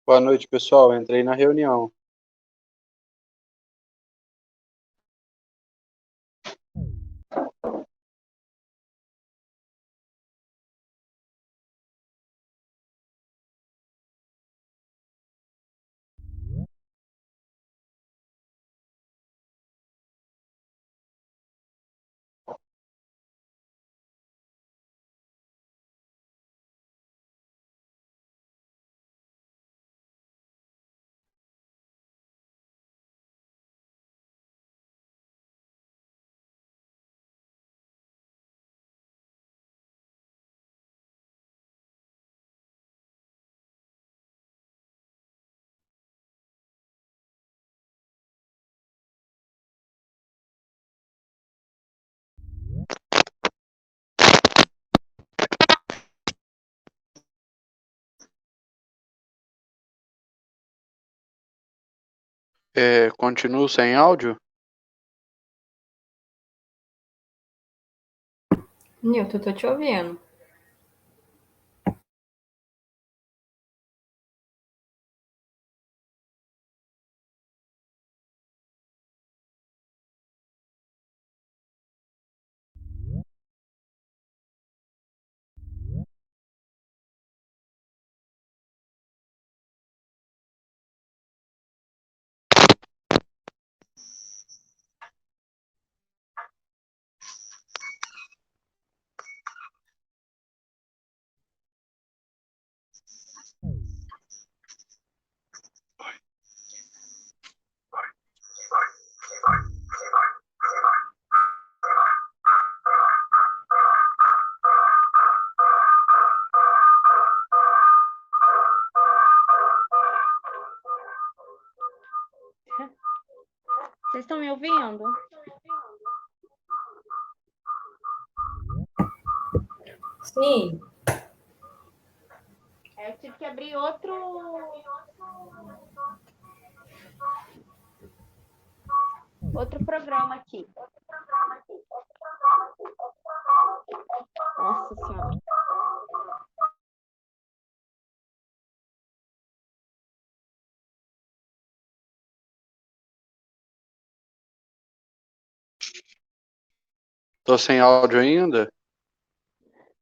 Boa noite, pessoal. Entrei na reunião. Continuo sem áudio? Nilton, tô te ouvindo. Vocês estão me ouvindo? Sim. Eu tive que abrir outro programa aqui. Nossa Senhora. Tô sem áudio ainda?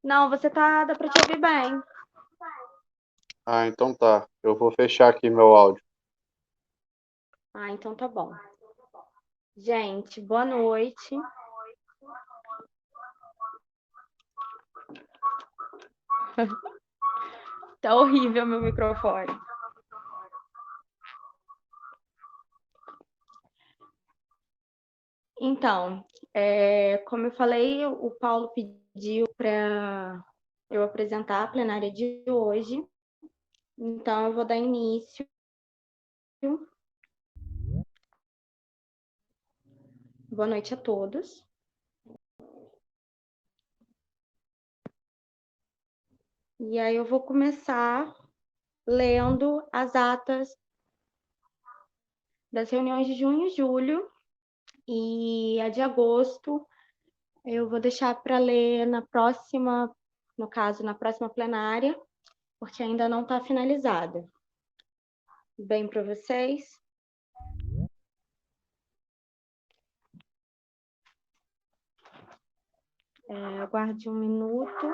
Não, dá para te ouvir bem. Ah, então tá. Eu vou fechar aqui meu áudio. Ah, então tá bom. Gente, boa noite. Tá horrível meu microfone. Então, como eu falei, o Paulo pediu para eu apresentar a plenária de hoje. Então, eu vou dar início. Boa noite a todos. E aí eu vou começar lendo as atas das reuniões de junho e julho, e a de agosto eu vou deixar para ler na próxima plenária, porque ainda não está finalizada. Bem para vocês? Aguarde um minuto.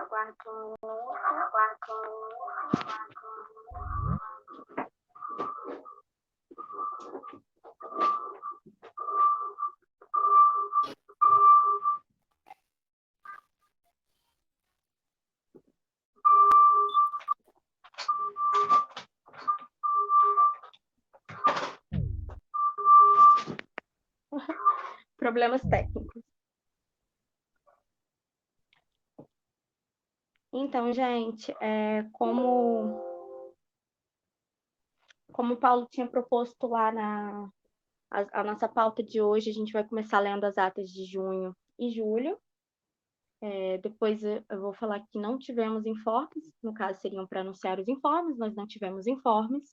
Problemas técnicos. Então, gente, como o Paulo tinha proposto lá a nossa pauta de hoje, a gente vai começar lendo as atas de junho e julho. Depois eu vou falar que não tivemos informes, no caso seriam para anunciar os informes, nós não tivemos informes.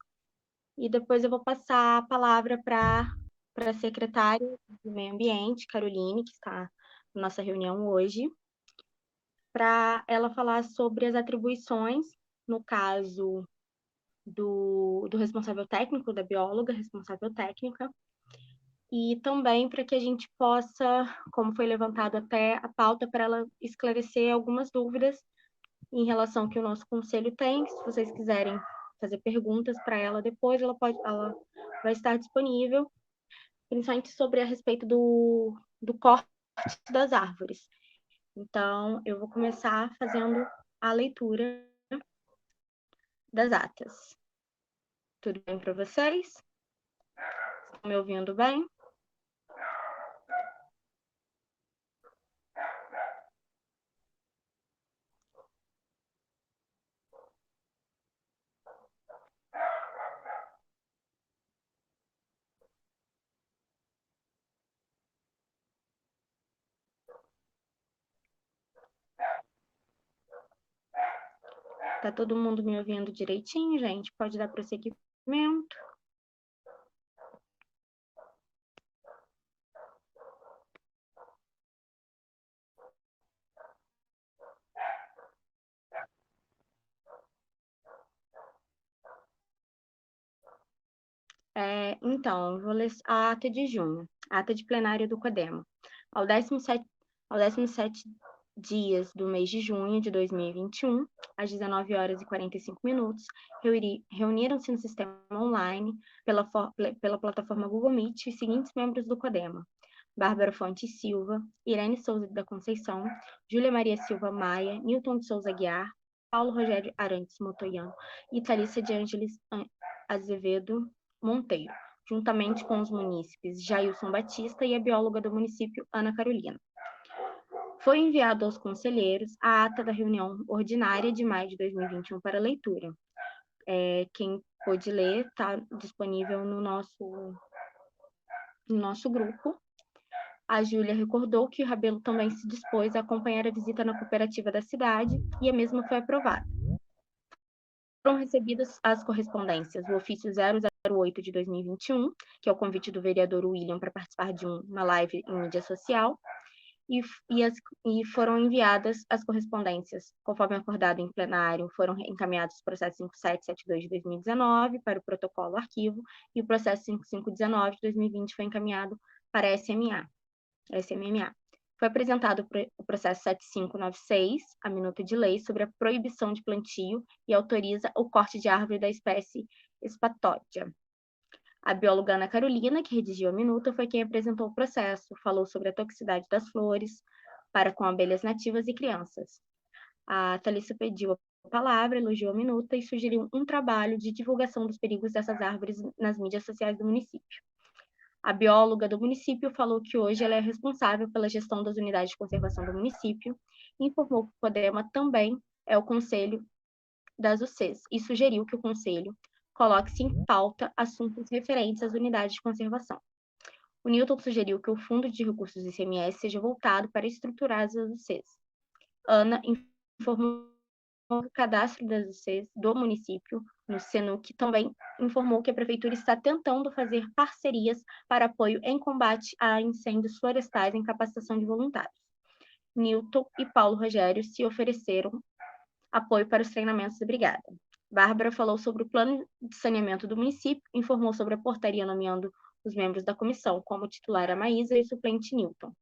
E depois eu vou passar a palavra para a secretária do Meio Ambiente, Caroline, que está na nossa reunião hoje, para ela falar sobre as atribuições, no caso, do responsável técnico, da bióloga responsável técnica, e também para que a gente possa, como foi levantado até a pauta, para ela esclarecer algumas dúvidas em relação ao que o nosso conselho tem. Se vocês quiserem fazer perguntas para ela depois, ela vai estar disponível, principalmente sobre a respeito do corte das árvores. Então, eu vou começar fazendo a leitura das atas. Tudo bem para vocês? Estão me ouvindo bem? Tá todo mundo me ouvindo direitinho, gente? Pode dar prosseguimento? Então, eu vou ler a ata de junho, a ata de plenário do CODEMA. Ao 17 dias do mês de junho de 2021, às 19 horas e 45 minutos, reuniram-se no sistema online pela plataforma Google Meet os seguintes membros do CODEMA: Bárbara Fontes Silva, Irene Souza da Conceição, Júlia Maria Silva Maia, Newton de Souza Guiar, Paulo Rogério Arantes Motoyano e Thalissa de Ângeles Azevedo Monteiro, juntamente com os munícipes Jailson Batista e a bióloga do município, Ana Carolina. Foi enviado aos conselheiros a ata da reunião ordinária de maio de 2021 para leitura. Quem pôde ler está disponível no nosso grupo. A Júlia recordou que o Rabelo também se dispôs a acompanhar a visita na cooperativa da cidade e a mesma foi aprovada. Foram recebidas as correspondências, o ofício 008 de 2021, que é o convite do vereador William para participar de uma live em mídia social, e foram enviadas as correspondências, conforme acordado em plenário, foram encaminhados os processos 5772 de 2019 para o protocolo arquivo, e o processo 5519 de 2020 foi encaminhado para a SMMA. Foi apresentado o processo 7596, a minuta de lei sobre a proibição de plantio e autoriza o corte de árvore da espécie Spatódia. A bióloga Ana Carolina, que redigiu a minuta, foi quem apresentou o processo, falou sobre a toxicidade das flores para com abelhas nativas e crianças. A Thalissa pediu a palavra, elogiou a minuta e sugeriu um trabalho de divulgação dos perigos dessas árvores nas mídias sociais do município. A bióloga do município falou que hoje ela é responsável pela gestão das unidades de conservação do município e informou que o CODEMA também é o conselho das UCs e sugeriu que o conselho coloque-se em pauta assuntos referentes às unidades de conservação. O Newton sugeriu que o Fundo de Recursos do ICMS seja voltado para estruturar as UCs. Ana informou que o cadastro das UCs do município, no SENUC, também informou que a prefeitura está tentando fazer parcerias para apoio em combate a incêndios florestais em capacitação de voluntários. Newton e Paulo Rogério se ofereceram apoio para os treinamentos da brigada. Bárbara falou sobre o plano de saneamento do município, informou sobre a portaria nomeando os membros da comissão, como titular a Maísa e o suplente Newton,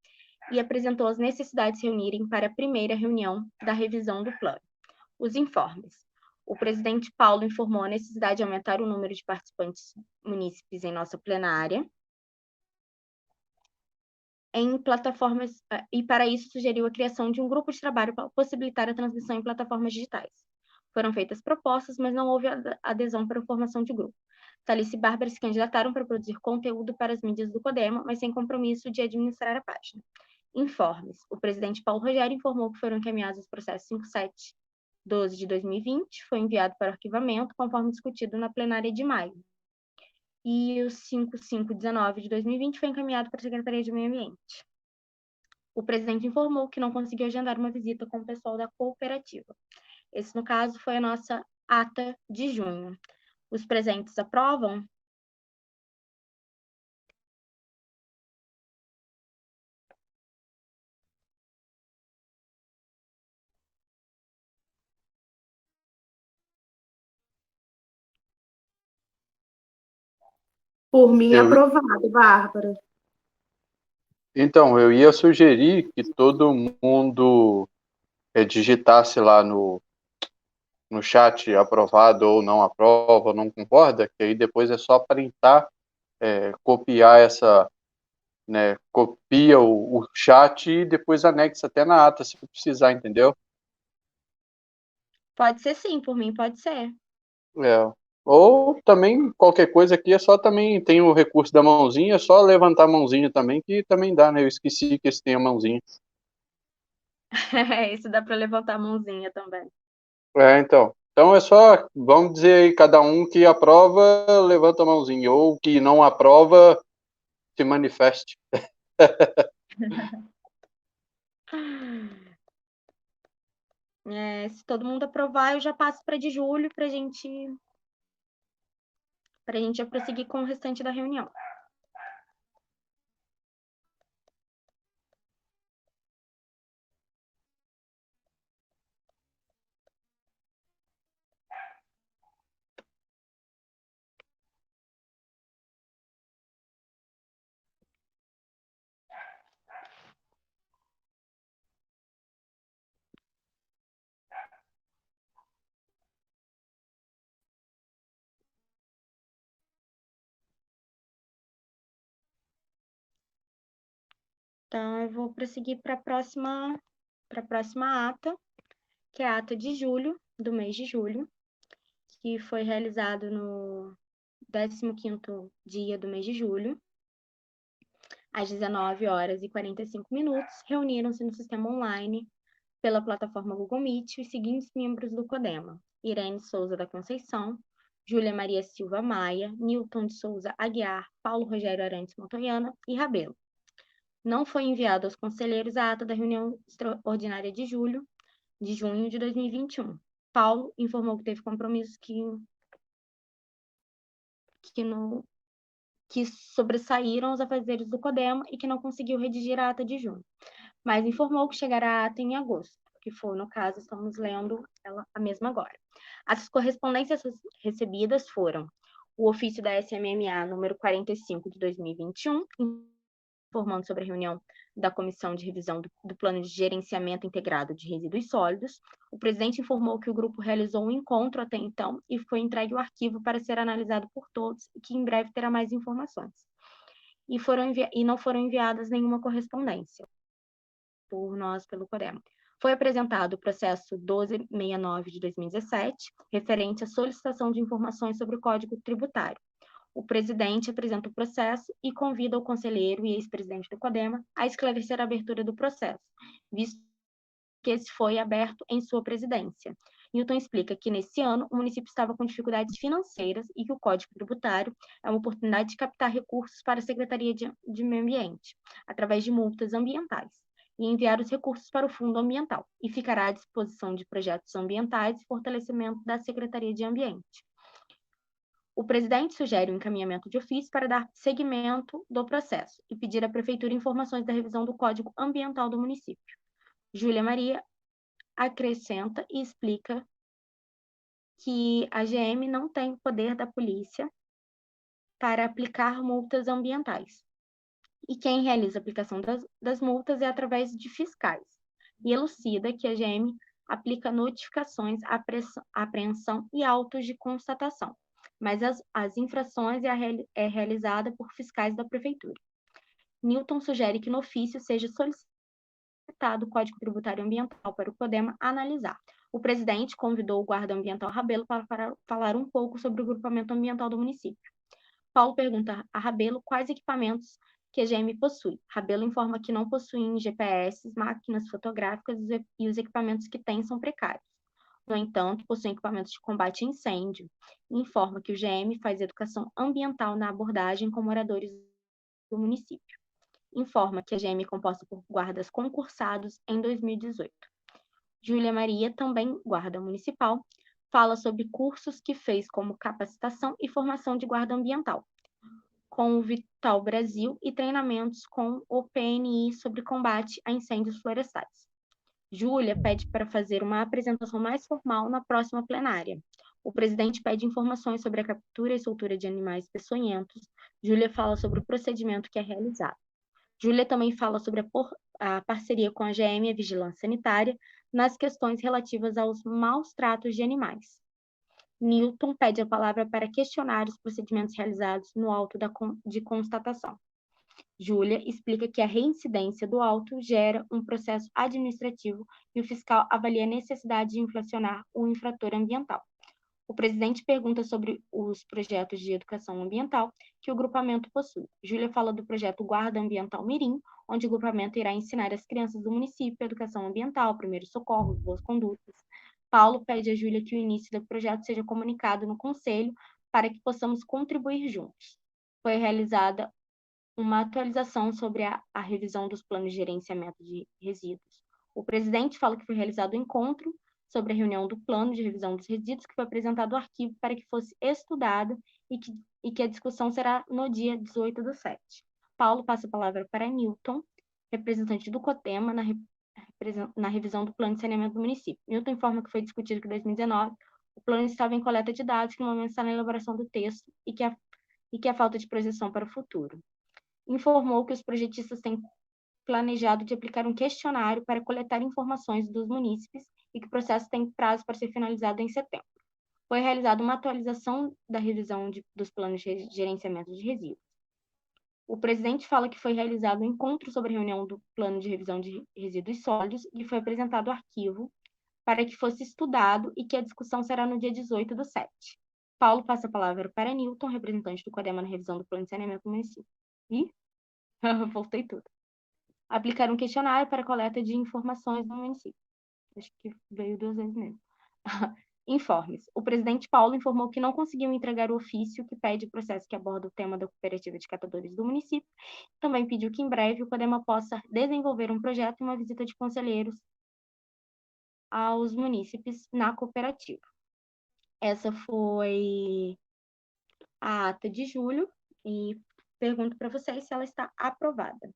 e apresentou as necessidades de se reunirem para a primeira reunião da revisão do plano. Os informes. O presidente Paulo informou a necessidade de aumentar o número de participantes munícipes em nossa plenária, em plataformas, e para isso sugeriu a criação de um grupo de trabalho para possibilitar a transmissão em plataformas digitais. Foram feitas propostas, mas não houve adesão para a formação de grupo. Thalissa e Bárbara se candidataram para produzir conteúdo para as mídias do CODEMA, mas sem compromisso de administrar a página. Informes. O presidente Paulo Rogério informou que foram encaminhados os processos 5712 de 2020, foi enviado para arquivamento, conforme discutido na plenária de maio. E o 5519 de 2020 foi encaminhado para a Secretaria de Meio Ambiente. O presidente informou que não conseguiu agendar uma visita com o pessoal da cooperativa. Esse, no caso, foi a nossa ata de junho. Os presentes aprovam? Por mim, Eu, aprovado, Bárbara. então, eu ia sugerir que todo mundo digitasse lá no chat aprovado ou não aprova, não concorda, que aí depois é só printar, copiar essa, né, copia o chat e depois anexa até na ata se precisar, entendeu? Pode ser sim, por mim pode ser. É. Ou também qualquer coisa aqui é só também tem o recurso da mãozinha, é só levantar a mãozinha também que também dá, né? Eu esqueci que esse tem a mãozinha. Isso dá para levantar a mãozinha também. Então. Então é só, vamos dizer aí, cada um que aprova, levanta a mãozinha, ou que não aprova, se manifeste. Se todo mundo aprovar, eu já passo para de julho para a gente já prosseguir com o restante da reunião. Então, eu vou prosseguir para a próxima ata, que é a ata de julho, do mês de julho, que foi realizado no 15º dia do mês de julho, às 19h45, reuniram-se no sistema online pela plataforma Google Meet os seguintes membros do CODEMA: Irene Souza da Conceição, Júlia Maria Silva Maia, Nilton de Souza Aguiar, Paulo Rogério Arantes Montoyana e Rabelo. Não foi enviado aos conselheiros a ata da reunião extraordinária de junho de 2021. Paulo informou que teve compromissos que sobressaíram os afazeres do CODEMA e que não conseguiu redigir a ata de junho, mas informou que chegará a ata em agosto, que foi, no caso, estamos lendo ela a mesma agora. As correspondências recebidas foram o ofício da SMMA número 45 de 2021, informando sobre a reunião da Comissão de Revisão do Plano de Gerenciamento Integrado de Resíduos Sólidos. O presidente informou que o grupo realizou um encontro até então e foi entregue o arquivo para ser analisado por todos e que em breve terá mais informações. E não foram enviadas nenhuma correspondência por nós pelo CODEMA. Foi apresentado o processo 1269 de 2017, referente à solicitação de informações sobre o Código Tributário. O presidente apresenta o processo e convida o conselheiro e ex-presidente do CODEMA a esclarecer a abertura do processo, visto que esse foi aberto em sua presidência. Newton explica que, nesse ano, o município estava com dificuldades financeiras e que o Código Tributário é uma oportunidade de captar recursos para a Secretaria de Meio Ambiente, através de multas ambientais, e enviar os recursos para o Fundo Ambiental, e ficará à disposição de projetos ambientais e fortalecimento da Secretaria de Ambiente. O presidente sugere o encaminhamento de ofício para dar seguimento do processo e pedir à Prefeitura informações da revisão do Código Ambiental do município. Júlia Maria acrescenta e explica que a GM não tem o poder da polícia para aplicar multas ambientais. E quem realiza a aplicação das multas é através de fiscais. E elucida que a GM aplica notificações, apreensão e autos de constatação, mas as infrações é realizada por fiscais da prefeitura. Newton sugere que no ofício seja solicitado o Código Tributário Ambiental para o CODEMA analisar. O presidente convidou o guarda ambiental Rabelo para falar um pouco sobre o grupamento ambiental do município. Paulo pergunta a Rabelo quais equipamentos que a GM possui. Rabelo informa que não possuem GPS, máquinas fotográficas e os equipamentos que têm são precários. No entanto, possuem equipamentos de combate a incêndio. E informa que o GM faz educação ambiental na abordagem com moradores do município. Informa que a GM é composta por guardas concursados em 2018. Júlia Maria, também guarda municipal, fala sobre cursos que fez como capacitação e formação de guarda ambiental, com o Vital Brasil e treinamentos com o PNI sobre combate a incêndios florestais. Júlia pede para fazer uma apresentação mais formal na próxima plenária. O presidente pede informações sobre a captura e soltura de animais peçonhentos, Júlia fala sobre o procedimento que é realizado. Júlia também fala sobre a parceria com a GM e a Vigilância Sanitária nas questões relativas aos maus tratos de animais. Newton pede a palavra para questionar os procedimentos realizados no auto de constatação. Júlia explica que a reincidência do auto gera um processo administrativo e o fiscal avalia a necessidade de inflacionar o infrator ambiental. O presidente pergunta sobre os projetos de educação ambiental que o grupamento possui. Júlia fala do projeto Guarda Ambiental Mirim, onde o grupamento irá ensinar às crianças do município educação ambiental, primeiros socorros, boas condutas. Paulo pede a Júlia que o início do projeto seja comunicado no conselho para que possamos contribuir juntos. Foi realizada uma atualização sobre a revisão dos planos de gerenciamento de resíduos. O presidente fala que foi realizado um encontro sobre a reunião do plano de revisão dos resíduos, que foi apresentado ao arquivo para que fosse estudado e que a discussão será no dia 18/7. Paulo passa a palavra para Newton, representante do COTEMA, na revisão do plano de saneamento do município. Newton informa que foi discutido que em 2019 o plano estava em coleta de dados, que no momento está na elaboração do texto e que a falta de projeção para o futuro. Informou que os projetistas têm planejado de aplicar um questionário para coletar informações dos munícipes e que o processo tem prazo para ser finalizado em setembro. Foi realizada uma atualização da revisão dos planos de gerenciamento de resíduos. O presidente fala que foi realizado um encontro sobre a reunião do plano de revisão de resíduos sólidos e foi apresentado ao arquivo para que fosse estudado e que a discussão será no dia 18/7. Paulo passa a palavra para Newton, representante do CODEMA na revisão do plano de saneamento do município. E voltei tudo. Aplicar um questionário para coleta de informações no município. Acho que veio 2 vezes mesmo. Informes. O presidente Paulo informou que não conseguiu entregar o ofício que pede o processo que aborda o tema da cooperativa de catadores do município. Também pediu que em breve o CODEMA possa desenvolver um projeto e uma visita de conselheiros aos munícipes na cooperativa. Essa foi a ata de julho e pergunto para vocês se ela está aprovada.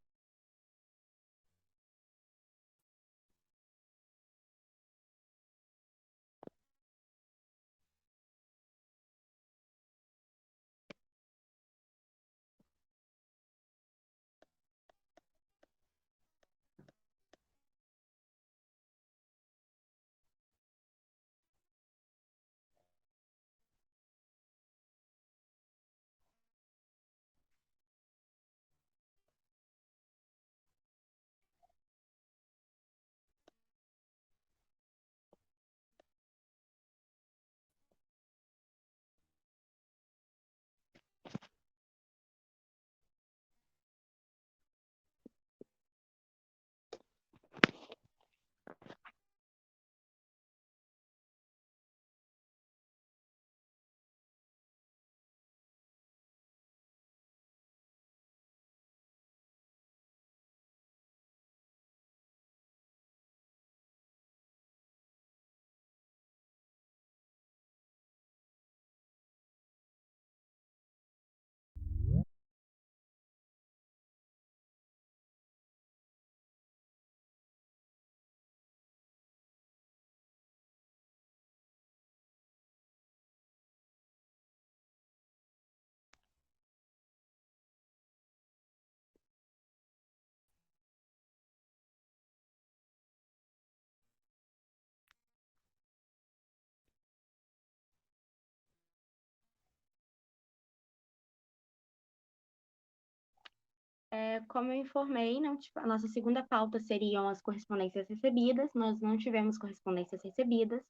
Como eu informei, a nossa segunda pauta seriam as correspondências recebidas. Nós não tivemos correspondências recebidas.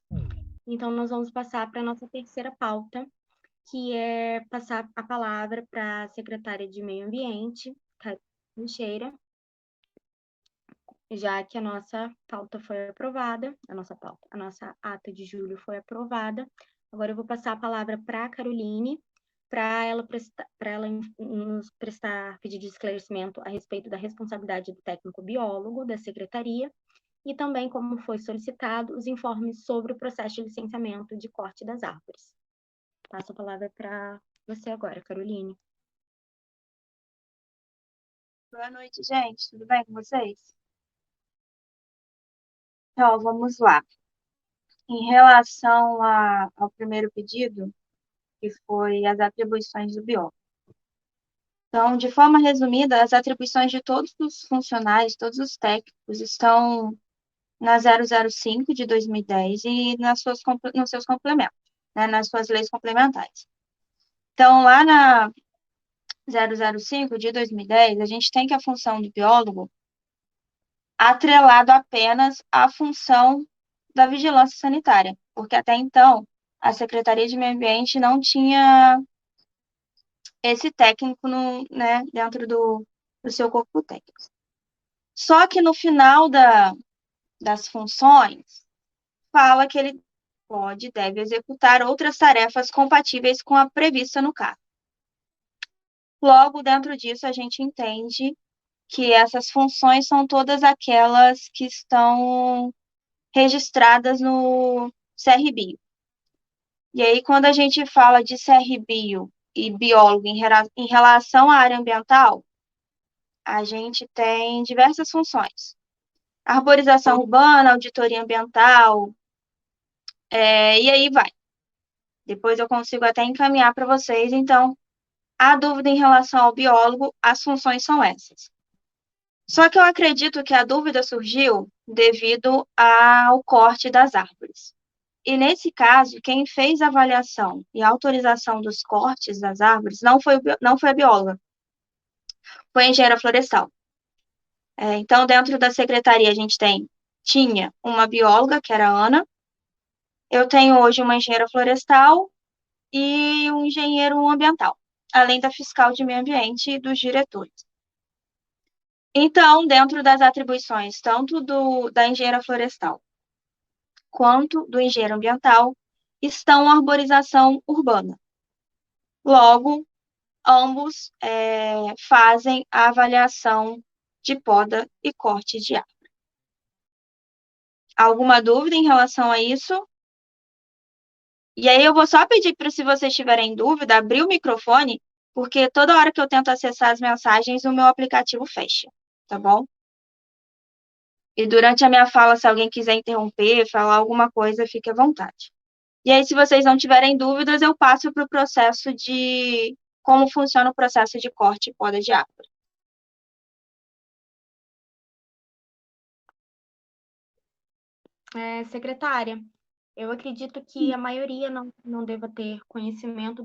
Então, nós vamos passar para a nossa terceira pauta, que é passar a palavra para a secretária de Meio Ambiente, Karine Teixeira, já que a nossa pauta foi aprovada, a nossa ata de julho foi aprovada. Agora eu vou passar a palavra para a Caroline, para ela nos prestar pedido de esclarecimento a respeito da responsabilidade do técnico biólogo da secretaria e também, como foi solicitado, os informes sobre o processo de licenciamento de corte das árvores. Passo a palavra para você agora, Caroline. Boa noite, gente. Tudo bem com vocês? Então, vamos lá. Em relação ao primeiro pedido, que foi as atribuições do biólogo. Então, de forma resumida, as atribuições de todos os funcionários, todos os técnicos, estão na 005 de 2010 e nos seus complementos, né, nas suas leis complementares. Então, lá na 005 de 2010, a gente tem que a função do biólogo atrelado apenas à função da vigilância sanitária, porque até então a Secretaria de Meio Ambiente não tinha esse técnico no, né, dentro do seu corpo técnico. Só que no final das funções, fala que ele pode e deve executar outras tarefas compatíveis com a prevista no caso. Logo, dentro disso, a gente entende que essas funções são todas aquelas que estão registradas no CRBio. E aí, quando a gente fala de CRBio e biólogo em relação à área ambiental, a gente tem diversas funções. Arborização urbana, auditoria ambiental, e aí vai. Depois eu consigo até encaminhar para vocês. Então, a dúvida em relação ao biólogo, as funções são essas. Só que eu acredito que a dúvida surgiu devido ao corte das árvores. E nesse caso, quem fez a avaliação e a autorização dos cortes das árvores não foi a bióloga, foi a engenheira florestal. Então, dentro da secretaria, a gente tinha uma bióloga, que era a Ana, eu tenho hoje uma engenheira florestal e um engenheiro ambiental, além da fiscal de meio ambiente e dos diretores. Então, dentro das atribuições, tanto da engenheira florestal quanto do engenheiro ambiental, estão a arborização urbana. Logo, ambos fazem a avaliação de poda e corte de árvore. Alguma dúvida em relação a isso? E aí eu vou só pedir para, se vocês tiverem dúvida, abrir o microfone, porque toda hora que eu tento acessar as mensagens, o meu aplicativo fecha, tá bom? E durante a minha fala, se alguém quiser interromper, falar alguma coisa, fique à vontade. E aí, se vocês não tiverem dúvidas, eu passo para o processo de como funciona o processo de corte e poda de árvore. Secretária, eu acredito que a maioria não deva ter conhecimento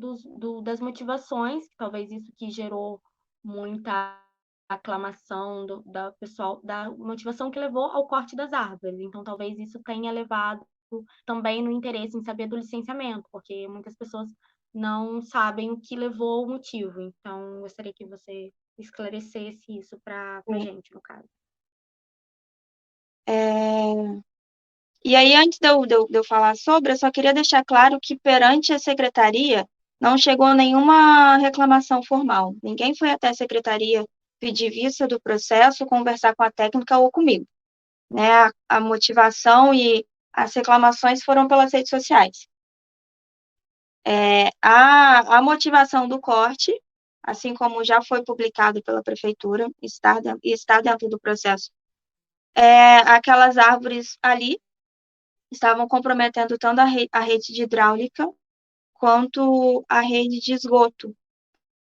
das motivações, talvez isso que gerou muita aclamação da pessoal, da motivação que levou ao corte das árvores. Então, talvez isso tenha levado também no interesse em saber do licenciamento, porque muitas pessoas não sabem o que levou o motivo. Então, gostaria que você esclarecesse isso para a gente, no caso. E aí, antes de eu falar sobre, eu só queria deixar claro que perante a secretaria não chegou nenhuma reclamação formal. Ninguém foi até a secretaria pedir vista do processo, conversar com a técnica ou comigo. Né? A motivação e as reclamações foram pelas redes sociais. A motivação do corte, assim como já foi publicado pela prefeitura, está dentro do processo, aquelas árvores ali estavam comprometendo tanto a rede de hidráulica quanto a rede de esgoto.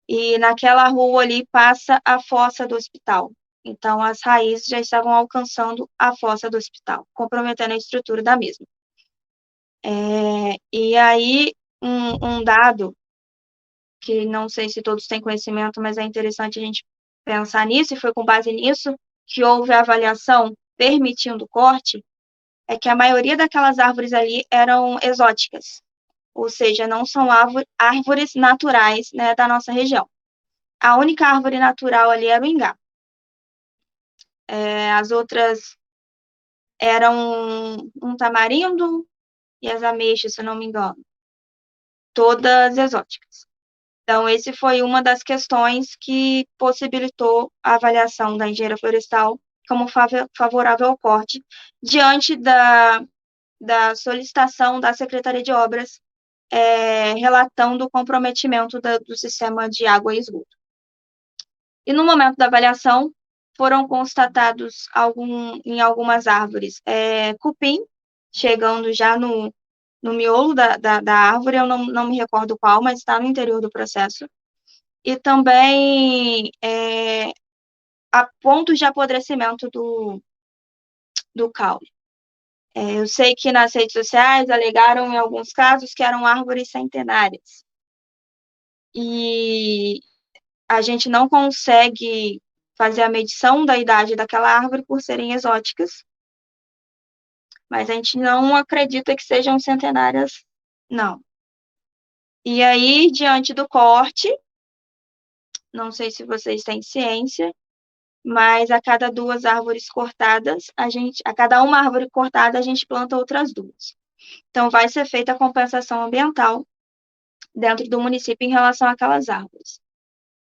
E naquela rua ali passa a fossa do hospital. Então, as raízes já estavam alcançando a fossa do hospital, comprometendo a estrutura da mesma. E aí, um dado que não sei se todos têm conhecimento, mas é interessante a gente pensar nisso, e foi com base nisso que houve a avaliação permitindo o corte, é que a maioria daquelas árvores ali eram exóticas, ou seja, não são árvores naturais, né, da nossa região. A única árvore natural ali era o ingá. As outras eram um tamarindo e as ameixas, se eu não me engano. Todas exóticas. Então, esse foi uma das questões que possibilitou a avaliação da engenheira florestal como favorável ao corte, diante da solicitação da Secretaria de Obras, relatando o comprometimento do sistema de água e esgoto. E no momento da avaliação, foram constatados em algumas árvores cupim, chegando já no miolo da árvore, eu não me recordo qual, mas está no interior do processo. e também a pontos de apodrecimento do caule. Eu sei que nas redes sociais alegaram em alguns casos que eram árvores centenárias. E a gente não consegue fazer a medição da idade daquela árvore por serem exóticas, mas a gente não acredita que sejam centenárias, não. E aí, diante do corte, não sei se vocês têm ciência, mas a cada duas árvores cortadas, a cada uma árvore cortada, a gente planta outras duas. Então, vai ser feita a compensação ambiental dentro do município em relação àquelas árvores.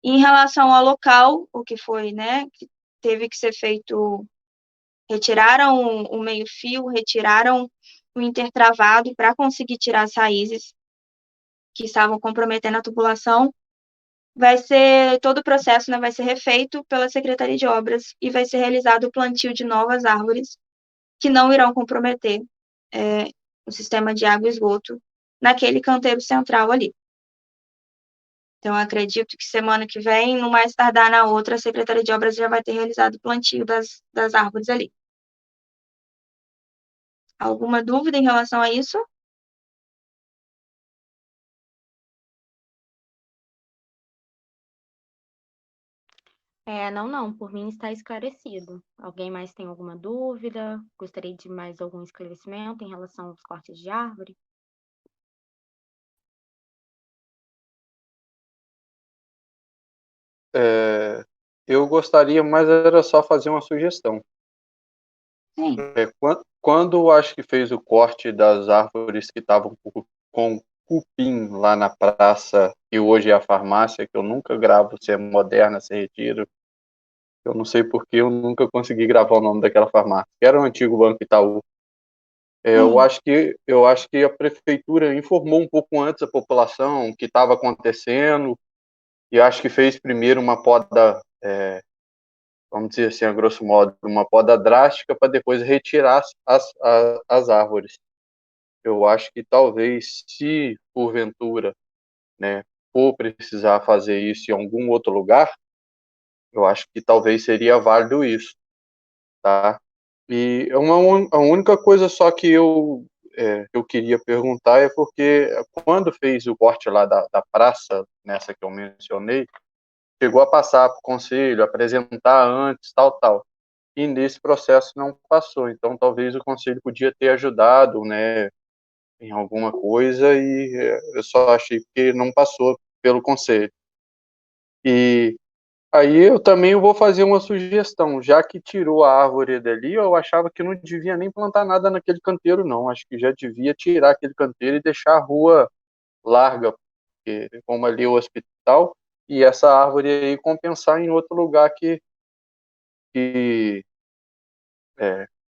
Em relação ao local, o que foi, né, que teve que ser feito, retiraram o meio-fio, retiraram o intertravado para conseguir tirar as raízes que estavam comprometendo a tubulação. Vai ser, todo o processo, né, vai ser refeito pela Secretaria de Obras e vai ser realizado o plantio de novas árvores que não irão comprometer o sistema de água e esgoto naquele canteiro central ali. Então, acredito que semana que vem, no mais tardar na outra, a Secretaria de Obras já vai ter realizado o plantio das árvores ali. Alguma dúvida em relação a isso? Não, por mim está esclarecido. Alguém mais tem alguma dúvida? Gostaria de mais algum esclarecimento em relação aos cortes de árvore? Eu gostaria, mas era só fazer uma sugestão. Sim. Quando eu acho que fez o corte das árvores que estavam com cupim lá na praça, que hoje é a farmácia, que eu nunca gravo se é Moderna, se é Retiro, eu não sei porque eu nunca consegui gravar o nome daquela farmácia, que era o antigo Banco Itaú. Eu acho que a prefeitura informou um pouco antes a população o que estava acontecendo, e acho que fez primeiro uma poda, vamos dizer assim, a grosso modo, uma poda drástica para depois retirar as árvores. Eu acho que talvez, se porventura, né, for precisar fazer isso em algum outro lugar, eu acho que talvez seria válido isso, tá? E a única coisa só que eu queria perguntar é porque quando fez o corte lá da praça, nessa que eu mencionei, chegou a passar para o conselho, apresentar antes, tal, e nesse processo não passou. Então, talvez o conselho podia ter ajudado, né, em alguma coisa, e eu só achei que não passou pelo conselho. E aí eu também vou fazer uma sugestão, já que tirou a árvore dali, eu achava que não devia nem plantar nada naquele canteiro, não. Acho que já devia tirar aquele canteiro e deixar a rua larga, porque, como ali é o hospital, e essa árvore aí compensar em outro lugar que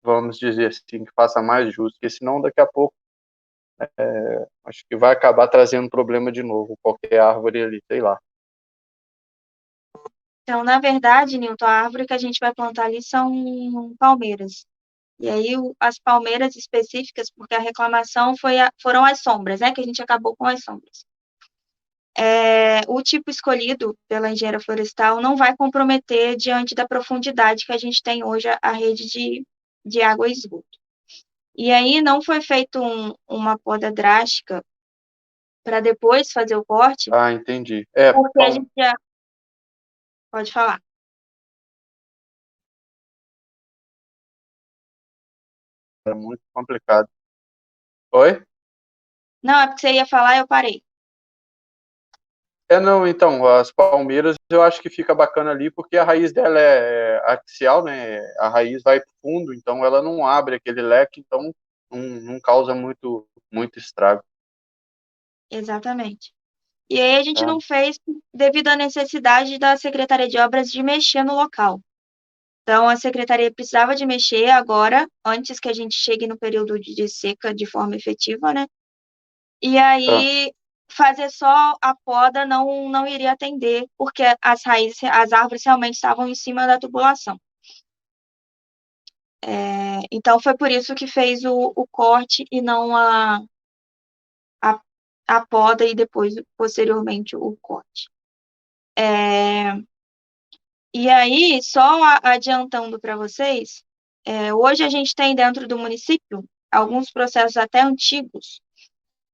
vamos dizer assim, que faça mais justo, porque senão daqui a pouco acho que vai acabar trazendo problema de novo, qualquer árvore ali, sei lá. Então, na verdade, Nilton, a árvore que a gente vai plantar ali são palmeiras. E aí, as palmeiras específicas, porque a reclamação foram as sombras, né? Que a gente acabou com as sombras. O tipo escolhido pela engenheira florestal não vai comprometer diante da profundidade que a gente tem hoje a rede de água e esgoto. E aí não foi feito uma poda drástica para depois fazer o corte, Ah, entendi. porque a gente já pode falar. É muito complicado. Oi? Não, é porque você ia falar, eu parei. Não, então, as palmeiras eu acho que fica bacana ali porque a raiz dela é axial, né? A raiz vai pro fundo, então ela não abre aquele leque, então não causa muito estrago. Exatamente. E aí a gente Tá? não fez devido à necessidade da Secretaria de Obras de mexer no local. Então, a Secretaria precisava de mexer agora, antes que a gente chegue no período de seca de forma efetiva, né? E Tá. aí, fazer só a poda não iria atender, porque as raízes, as árvores realmente estavam em cima da tubulação. Então, foi por isso que fez o corte e não a, a poda e depois, posteriormente, o corte. E aí, só adiantando para vocês, hoje a gente tem dentro do município alguns processos até antigos,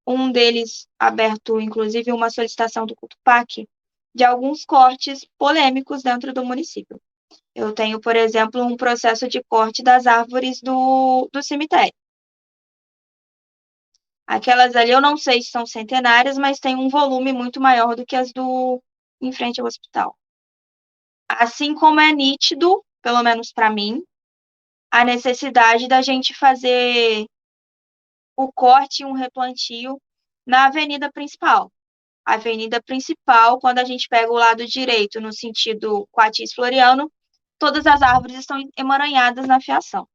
um deles aberto, inclusive, uma solicitação do CUTUPAC, de alguns cortes polêmicos dentro do município. Eu tenho, por exemplo, um processo de corte das árvores do cemitério. Aquelas ali eu não sei se são centenárias, mas tem um volume muito maior do que as em frente ao hospital. Assim como é nítido, pelo menos para mim, a necessidade da gente fazer o corte e um replantio na avenida principal. A avenida principal, quando a gente pega o lado direito, no sentido Coatis Floriano, todas as árvores estão emaranhadas na fiação.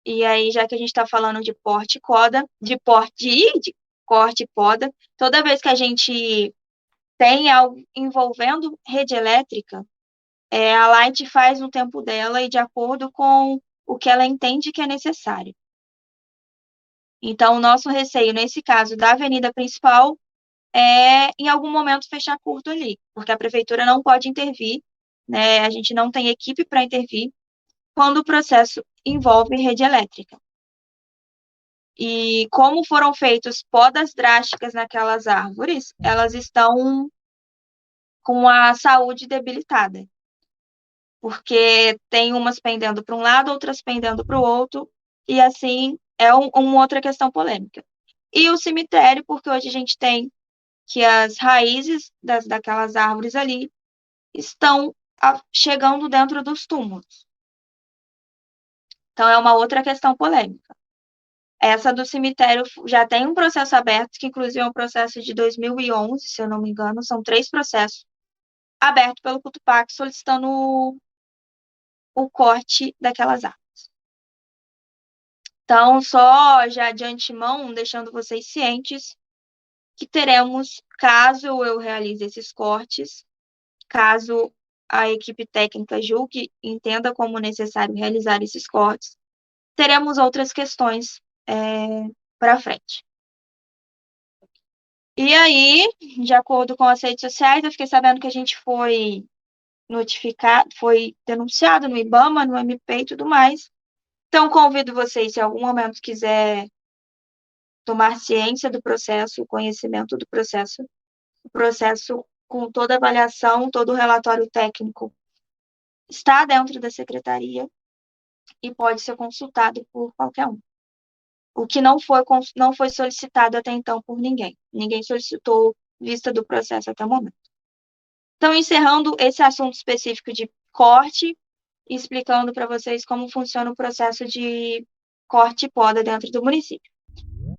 E aí, já que a gente está falando de porte e poda, de corte e poda, toda vez que a gente tem algo envolvendo rede elétrica, a Light faz no tempo dela e de acordo com o que ela entende que é necessário. Então, o nosso receio, nesse caso da avenida principal, é em algum momento fechar curto ali, porque a prefeitura não pode intervir, né? A gente não tem equipe para intervir quando o processo envolve rede elétrica. E como foram feitas podas drásticas naquelas árvores, elas estão com a saúde debilitada, porque tem umas pendendo para um lado, outras pendendo para o outro, e assim é uma outra questão polêmica. E o cemitério, porque hoje a gente tem que as raízes daquelas árvores ali estão chegando dentro dos túmulos. Então, é uma outra questão polêmica. Essa do cemitério já tem um processo aberto, que inclusive é um processo de 2011, se eu não me engano, são 3 processos abertos pelo CUTUPAC solicitando o corte daquelas árvores. Então, só já de antemão, deixando vocês cientes que teremos, caso eu realize esses cortes, caso a equipe técnica julgue, entenda como necessário realizar esses cortes, teremos outras questões para frente. E aí, de acordo com as redes sociais, eu fiquei sabendo que a gente foi notificado, foi denunciado no IBAMA, no MP e tudo mais. Então, convido vocês, se em algum momento quiser tomar ciência do processo, conhecimento do processo, o processo com toda a avaliação, todo o relatório técnico está dentro da secretaria e pode ser consultado por qualquer um. O que não foi solicitado até então por ninguém. Ninguém solicitou vista do processo até o momento. Então, encerrando esse assunto específico de corte, explicando para vocês como funciona o processo de corte e poda dentro do município.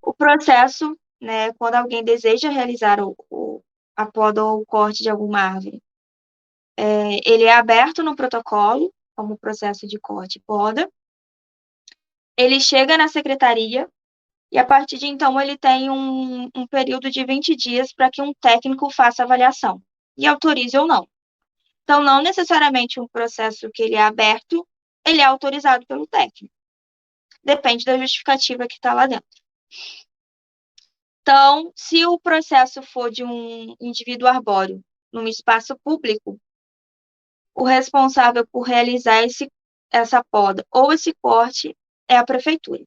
O processo, né, quando alguém deseja realizar a poda ou o corte de alguma árvore, ele é aberto no protocolo, como processo de corte e poda. Ele chega na secretaria e, a partir de então, ele tem um período de 20 dias para que um técnico faça avaliação e autorize ou não. Então, não necessariamente um processo que ele é aberto, ele é autorizado pelo técnico. Depende da justificativa que está lá dentro. Então, se o processo for de um indivíduo arbóreo num espaço público, o responsável por realizar essa poda ou esse corte é a prefeitura.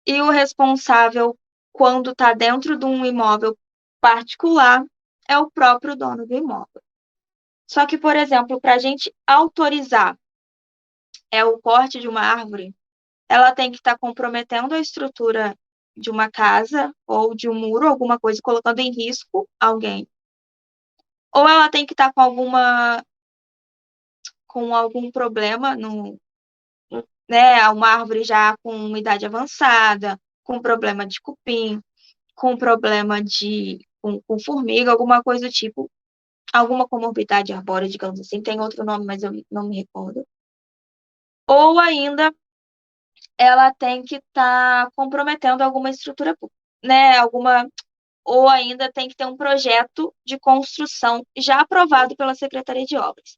E o responsável, quando está dentro de um imóvel particular, é o próprio dono do imóvel. Só que, por exemplo, para a gente autorizar o corte de uma árvore, ela tem que estar comprometendo a estrutura de uma casa ou de um muro, alguma coisa, colocando em risco alguém. Ou ela tem que estar com algum problema né, uma árvore já com uma idade avançada, com problema de cupim, com problema com formiga, alguma coisa do tipo, alguma comorbidade arbórea, digamos assim, tem outro nome, mas eu não me recordo. Ou ainda ela tem que estar comprometendo alguma estrutura pública, né, ou ainda tem que ter um projeto de construção já aprovado pela Secretaria de Obras.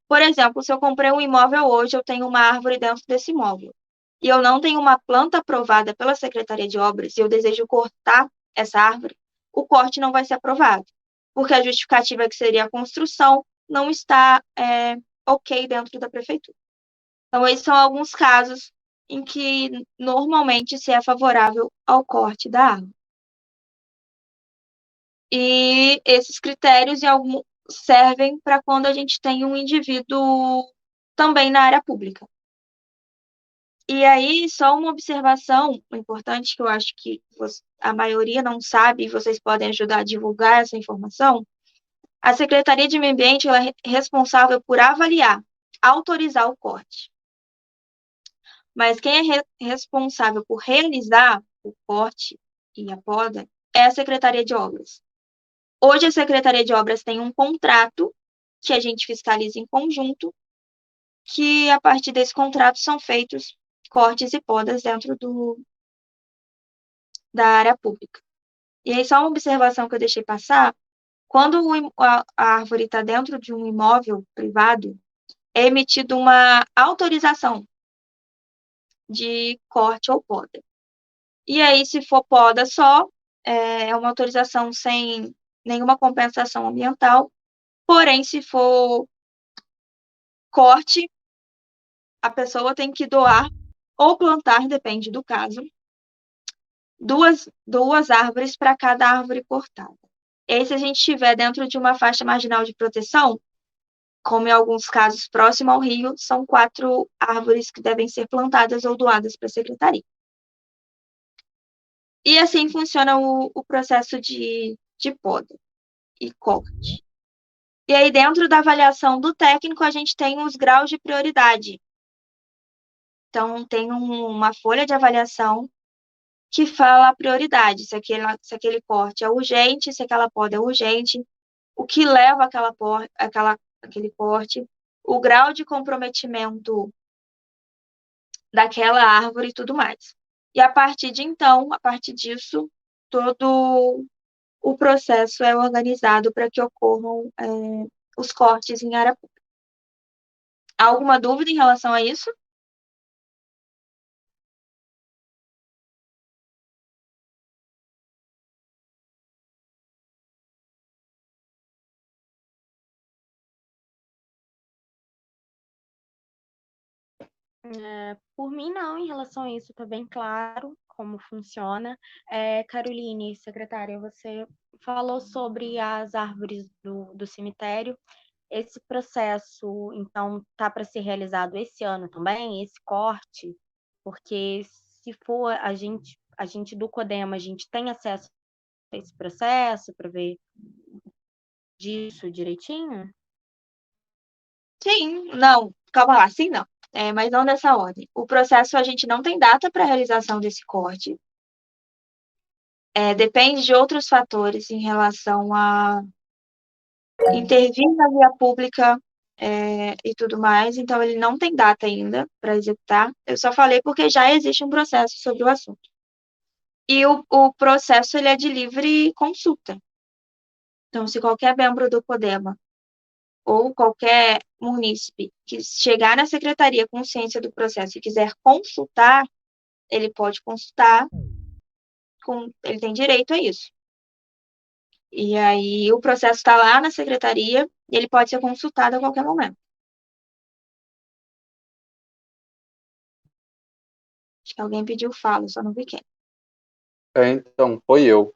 Por exemplo, se eu comprei um imóvel hoje, eu tenho uma árvore dentro desse imóvel, e eu não tenho uma planta aprovada pela Secretaria de Obras, e eu desejo cortar essa árvore, o corte não vai ser aprovado. porque a justificativa que seria a construção não está ok dentro da prefeitura. Então, esses são alguns casos em que normalmente se é favorável ao corte da árvore. E esses critérios servem para quando a gente tem um indivíduo também na área pública. E aí, só uma observação importante que eu acho que a maioria não sabe, e vocês podem ajudar a divulgar essa informação. A Secretaria de Meio Ambiente ela é responsável por avaliar, autorizar o corte. Mas quem é responsável por realizar o corte e a poda é a Secretaria de Obras. Hoje, a Secretaria de Obras tem um contrato que a gente fiscaliza em conjunto, que a partir desse contrato são feitos cortes e podas dentro da área pública. E aí, só uma observação que eu deixei passar, quando a árvore está dentro de um imóvel privado, é emitida uma autorização de corte ou poda. E aí, se for poda só, é uma autorização sem nenhuma compensação ambiental, porém, se for corte, a pessoa tem que doar ou plantar, depende do caso, duas árvores para cada árvore cortada. E aí, se a gente estiver dentro de uma faixa marginal de proteção, como em alguns casos próximo ao rio, são 4 árvores que devem ser plantadas ou doadas para a secretaria. E assim funciona o processo de poda e corte. E aí, dentro da avaliação do técnico, a gente tem os graus de prioridade. Então, tem uma folha de avaliação que fala a prioridade, se aquele corte é urgente, se aquela poda é urgente, o que leva aquele corte, o grau de comprometimento daquela árvore e tudo mais. E a partir disso, todo o processo é organizado para que ocorram os cortes em área pública. Há alguma dúvida em relação a isso? Por mim, não, em relação a isso, está bem claro como funciona. Caroline, secretária, você falou sobre as árvores do cemitério. Esse processo, então, está para ser realizado esse ano também, esse corte? Porque se for a gente do CODEMA, a gente tem acesso a esse processo para ver disso direitinho? Sim, não, calma lá, sim, não. Mas não dessa ordem. O processo, a gente não tem data para a realização desse corte. Depende de outros fatores em relação a intervir na via pública e tudo mais, então ele não tem data ainda para executar. Eu só falei porque já existe um processo sobre o assunto. E o processo ele é de livre consulta. Então, se qualquer membro do CODEMA ou qualquer munícipe que chegar na secretaria com ciência do processo e quiser consultar, ele pode consultar, ele tem direito a isso. E aí o processo está lá na secretaria e ele pode ser consultado a qualquer momento. Acho que alguém pediu fala, só não vi quem. Então, foi eu.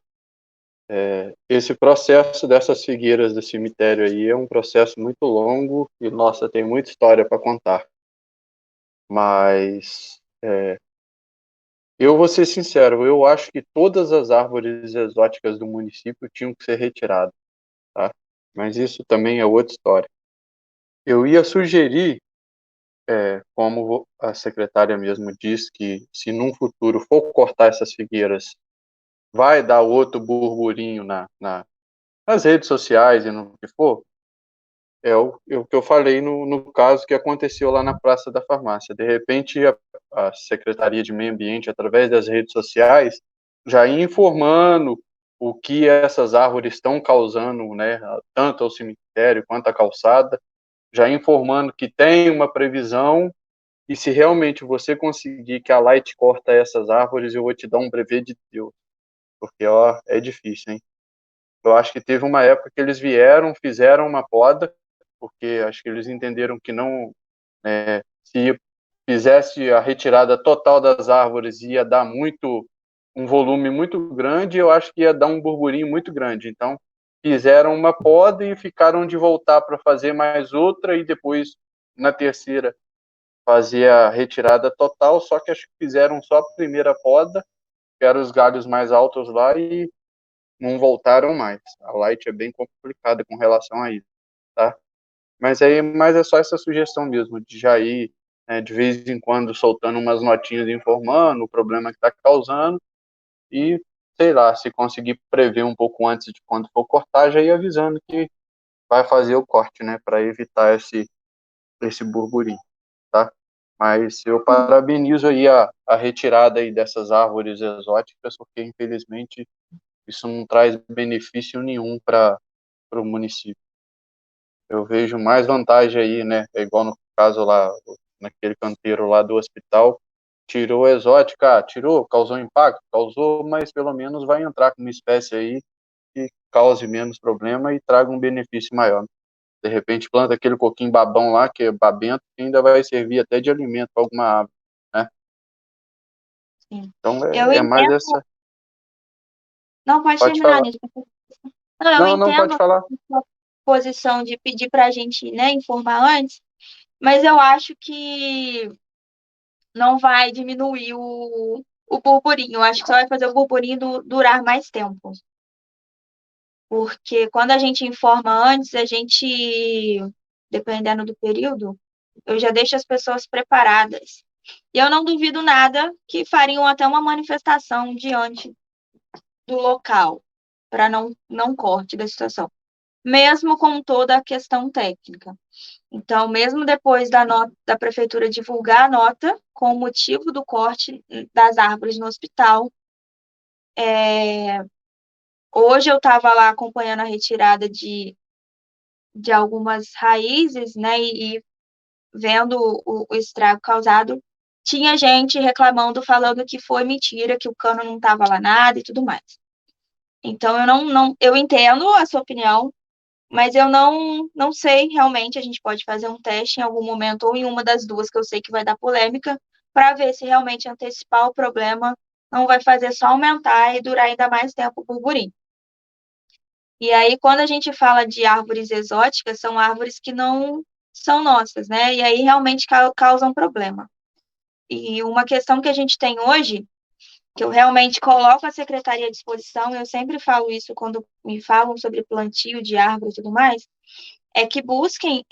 Esse processo dessas figueiras do cemitério aí é um processo muito longo e, nossa, tem muita história para contar. Mas eu vou ser sincero, eu acho que todas as árvores exóticas do município tinham que ser retiradas, tá? Mas isso também é outra história. Eu ia sugerir, como a secretária mesmo disse, que se num futuro for cortar essas figueiras, vai dar outro burburinho nas redes sociais e no que for, é o que eu falei no caso que aconteceu lá na Praça da Farmácia. De repente, a Secretaria de Meio Ambiente, através das redes sociais, já ia informando o que essas árvores estão causando, né, tanto ao cemitério quanto à calçada, já informando que tem uma previsão e se realmente você conseguir que a Light corta essas árvores, eu vou te dar um brevet de Deus, porque ó, é difícil, hein? Eu acho que teve uma época que eles vieram, fizeram uma poda, porque acho que eles entenderam que não, se fizesse a retirada total das árvores ia dar um volume muito grande, eu acho que ia dar um burburinho muito grande. Então, fizeram uma poda e ficaram de voltar para fazer mais outra e depois, na terceira, fazer a retirada total, só que acho que fizeram só a primeira poda, que eram os galhos mais altos lá, e não voltaram mais. A Light é bem complicada com relação a isso, tá? Mas é só essa sugestão mesmo, de já ir, de vez em quando, soltando umas notinhas informando o problema que está causando e, sei lá, se conseguir prever um pouco antes de quando for cortar, já ir avisando que vai fazer o corte, né, para evitar esse burburinho, tá? Mas eu parabenizo aí a retirada aí dessas árvores exóticas, porque infelizmente isso não traz benefício nenhum para o município. Eu vejo mais vantagem aí, né? É igual no caso lá, naquele canteiro lá do hospital, tirou exótica, tirou, causou impacto, causou, mas pelo menos vai entrar com uma espécie aí que cause menos problema e traga um benefício maior. De repente planta aquele coquinho babão lá, que é babento, que ainda vai servir até de alimento para alguma ave, né? Sim. Então Eu é mais entendo. essa. Não, pode Pode terminar, falar. Nilson. Não, eu Não, não, entendo pode a falar. sua posição de pedir para a gente, né, informar antes, mas eu acho que não vai diminuir o burburinho. Eu acho que só vai fazer o burburinho durar mais tempo. Porque quando a gente informa antes, a gente, dependendo do período, eu já deixo as pessoas preparadas. E eu não duvido nada que fariam até uma manifestação diante do local, para não corte da situação, mesmo com toda a questão técnica. Então, mesmo depois da prefeitura divulgar a nota com o motivo do corte das árvores no hospital, hoje eu estava lá acompanhando a retirada de algumas raízes, né, e vendo o estrago causado. Tinha gente reclamando, falando que foi mentira, que o cano não estava lá nada e tudo mais. Então, eu entendo a sua opinião, mas eu não sei realmente. A gente pode fazer um teste em algum momento, ou em uma das duas, que eu sei que vai dar polêmica, para ver se realmente antecipar o problema não vai fazer só aumentar e durar ainda mais tempo o burburinho. E aí, quando a gente fala de árvores exóticas, são árvores que não são nossas, né? E aí realmente causam problema. E uma questão que a gente tem hoje, que eu realmente coloco a secretaria à disposição, eu sempre falo isso quando me falam sobre plantio de árvore e tudo mais, é que busquem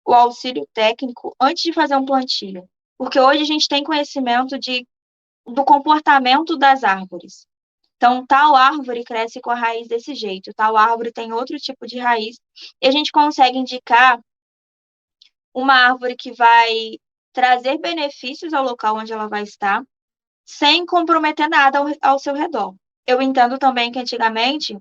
o auxílio técnico antes de fazer um plantio. Porque hoje a gente tem conhecimento do comportamento das árvores. Então, tal árvore cresce com a raiz desse jeito, tal árvore tem outro tipo de raiz, e a gente consegue indicar uma árvore que vai trazer benefícios ao local onde ela vai estar, sem comprometer nada ao seu redor. Eu entendo também que antigamente,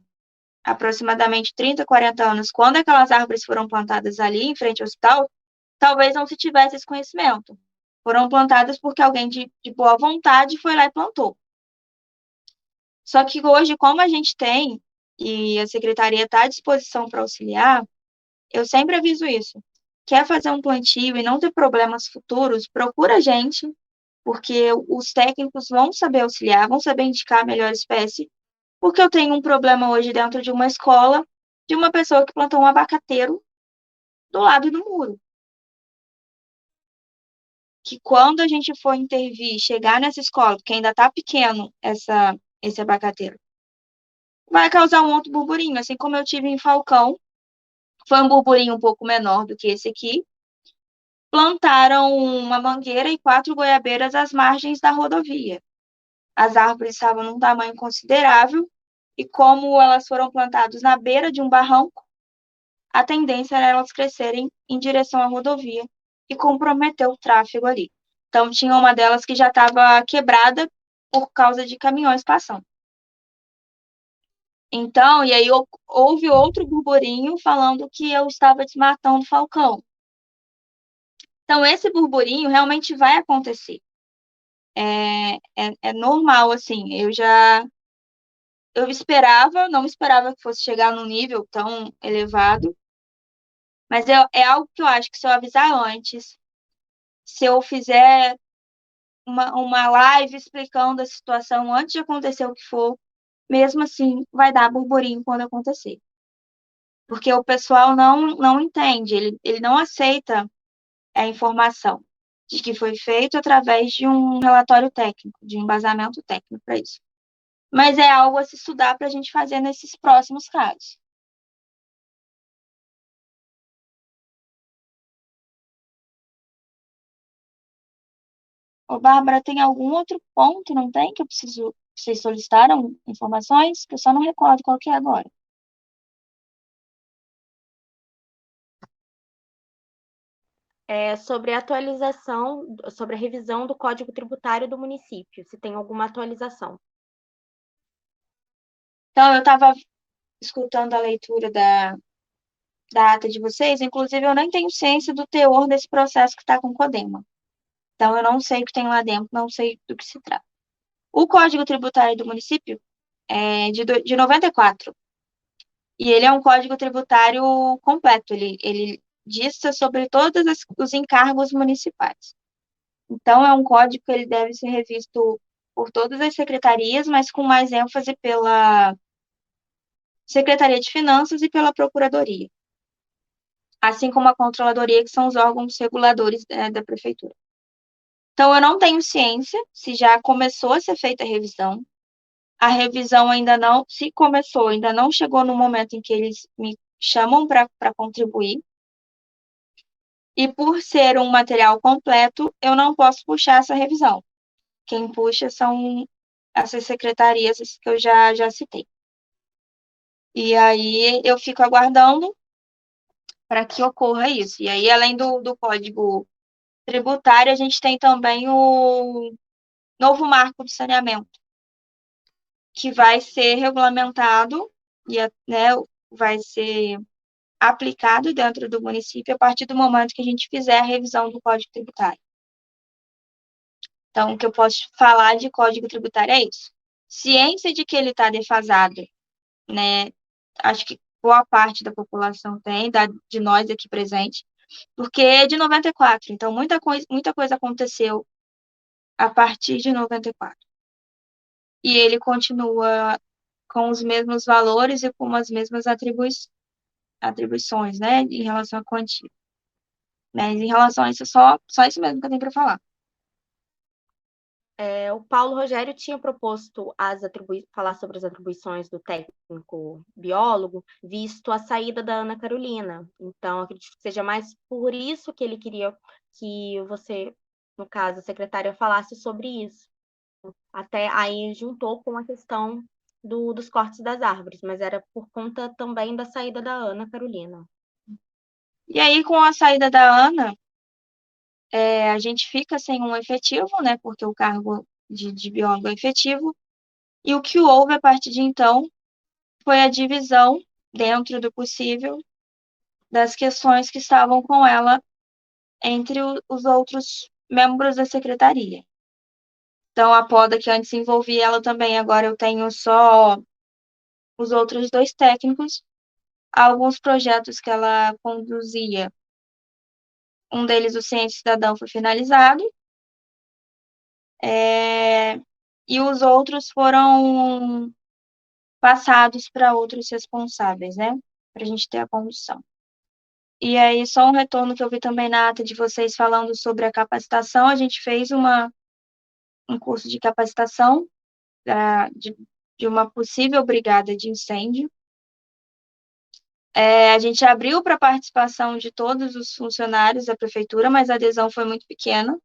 aproximadamente 30, 40 anos, quando aquelas árvores foram plantadas ali em frente ao hospital, talvez não se tivesse esse conhecimento. Foram plantadas porque alguém de boa vontade foi lá e plantou. Só que hoje, como a gente tem, e a secretaria está à disposição para auxiliar, eu sempre aviso isso. Quer fazer um plantio e não ter problemas futuros, procura a gente, porque os técnicos vão saber auxiliar, vão saber indicar a melhor espécie, porque eu tenho um problema hoje dentro de uma escola, de uma pessoa que plantou um abacateiro do lado do muro. Que quando a gente for intervir, chegar nessa escola, porque ainda está pequeno esse abacateiro, vai causar um outro burburinho, assim como eu tive em Falcão, foi um burburinho um pouco menor do que esse aqui. Plantaram uma mangueira e 4 goiabeiras às margens da rodovia. As árvores estavam num tamanho considerável e como elas foram plantadas na beira de um barranco, a tendência era elas crescerem em direção à rodovia e comprometer o tráfego ali. Então, tinha uma delas que já estava quebrada por causa de caminhões passando. Então, e aí houve outro burburinho falando que eu estava desmatando Falcão. Então, esse burburinho realmente vai acontecer. É normal, assim, eu já Eu não esperava que fosse chegar num nível tão elevado, mas é algo que eu acho que se eu avisar antes, se eu fizer uma live explicando a situação antes de acontecer o que for, mesmo assim vai dar burburinho quando acontecer. Porque o pessoal não entende, ele não aceita a informação de que foi feito através de um relatório técnico, de um embasamento técnico para isso. Mas é algo a se estudar para a gente fazer nesses próximos casos. Ô, Bárbara, tem algum outro ponto, não tem, que eu preciso, vocês solicitaram informações? Que eu só não recordo qual que é agora. Sobre a atualização, sobre a revisão do Código Tributário do município, se tem alguma atualização. Então, eu estava escutando a leitura da ata de vocês, inclusive eu nem tenho ciência do teor desse processo que está com o Codema. Então, eu não sei o que tem lá dentro, não sei do que se trata. O Código Tributário do município é de 94, e ele é um código tributário completo, ele diz sobre todos os encargos municipais. Então, é um código que ele deve ser revisto por todas as secretarias, mas com mais ênfase pela Secretaria de Finanças e pela Procuradoria, assim como a Controladoria, que são os órgãos reguladores da Prefeitura. Então, eu não tenho ciência se já começou a ser feita a revisão. A revisão ainda não, se começou, ainda não chegou no momento em que eles me chamam para contribuir. E por ser um material completo, eu não posso puxar essa revisão. Quem puxa são essas secretarias que eu já citei. E aí eu fico aguardando para que ocorra isso. E aí, além do Código Tributário, a gente tem também o novo marco de saneamento, que vai ser regulamentado e né, vai ser aplicado dentro do município a partir do momento que a gente fizer a revisão do Código Tributário. Então, o que eu posso falar de Código Tributário é isso. Ciência de que ele está defasado, né? Acho que boa parte da população tem, de nós aqui presente, porque é de 94, então muita coisa aconteceu a partir de 94. E ele continua com os mesmos valores e com as mesmas atribuições, né, em relação à quantia. Mas em relação a isso, só isso mesmo que eu tenho para falar. O Paulo Rogério tinha proposto falar sobre as atribuições do técnico biólogo, visto a saída da Ana Carolina. Então, acredito que seja mais por isso que ele queria que você, no caso, a secretária, falasse sobre isso. Até aí juntou com a questão dos cortes das árvores, mas era por conta também da saída da Ana Carolina. E aí, com a saída da Ana, a gente fica sem um efetivo, né, porque o cargo de biólogo é efetivo, e o que houve a partir de então foi a divisão, dentro do possível, das questões que estavam com ela entre os outros membros da secretaria. Então, a poda que antes envolvia ela também, agora eu tenho só os outros dois técnicos, alguns projetos que ela conduzia. Um deles, o Ciência Cidadão, foi finalizado, e os outros foram passados para outros responsáveis, né? Para a gente ter a condução. E aí, só um retorno que eu vi também na ata de vocês falando sobre a capacitação, a gente fez um curso de capacitação de uma possível brigada de incêndio. A gente abriu para a participação de todos os funcionários da prefeitura, mas a adesão foi muito pequena.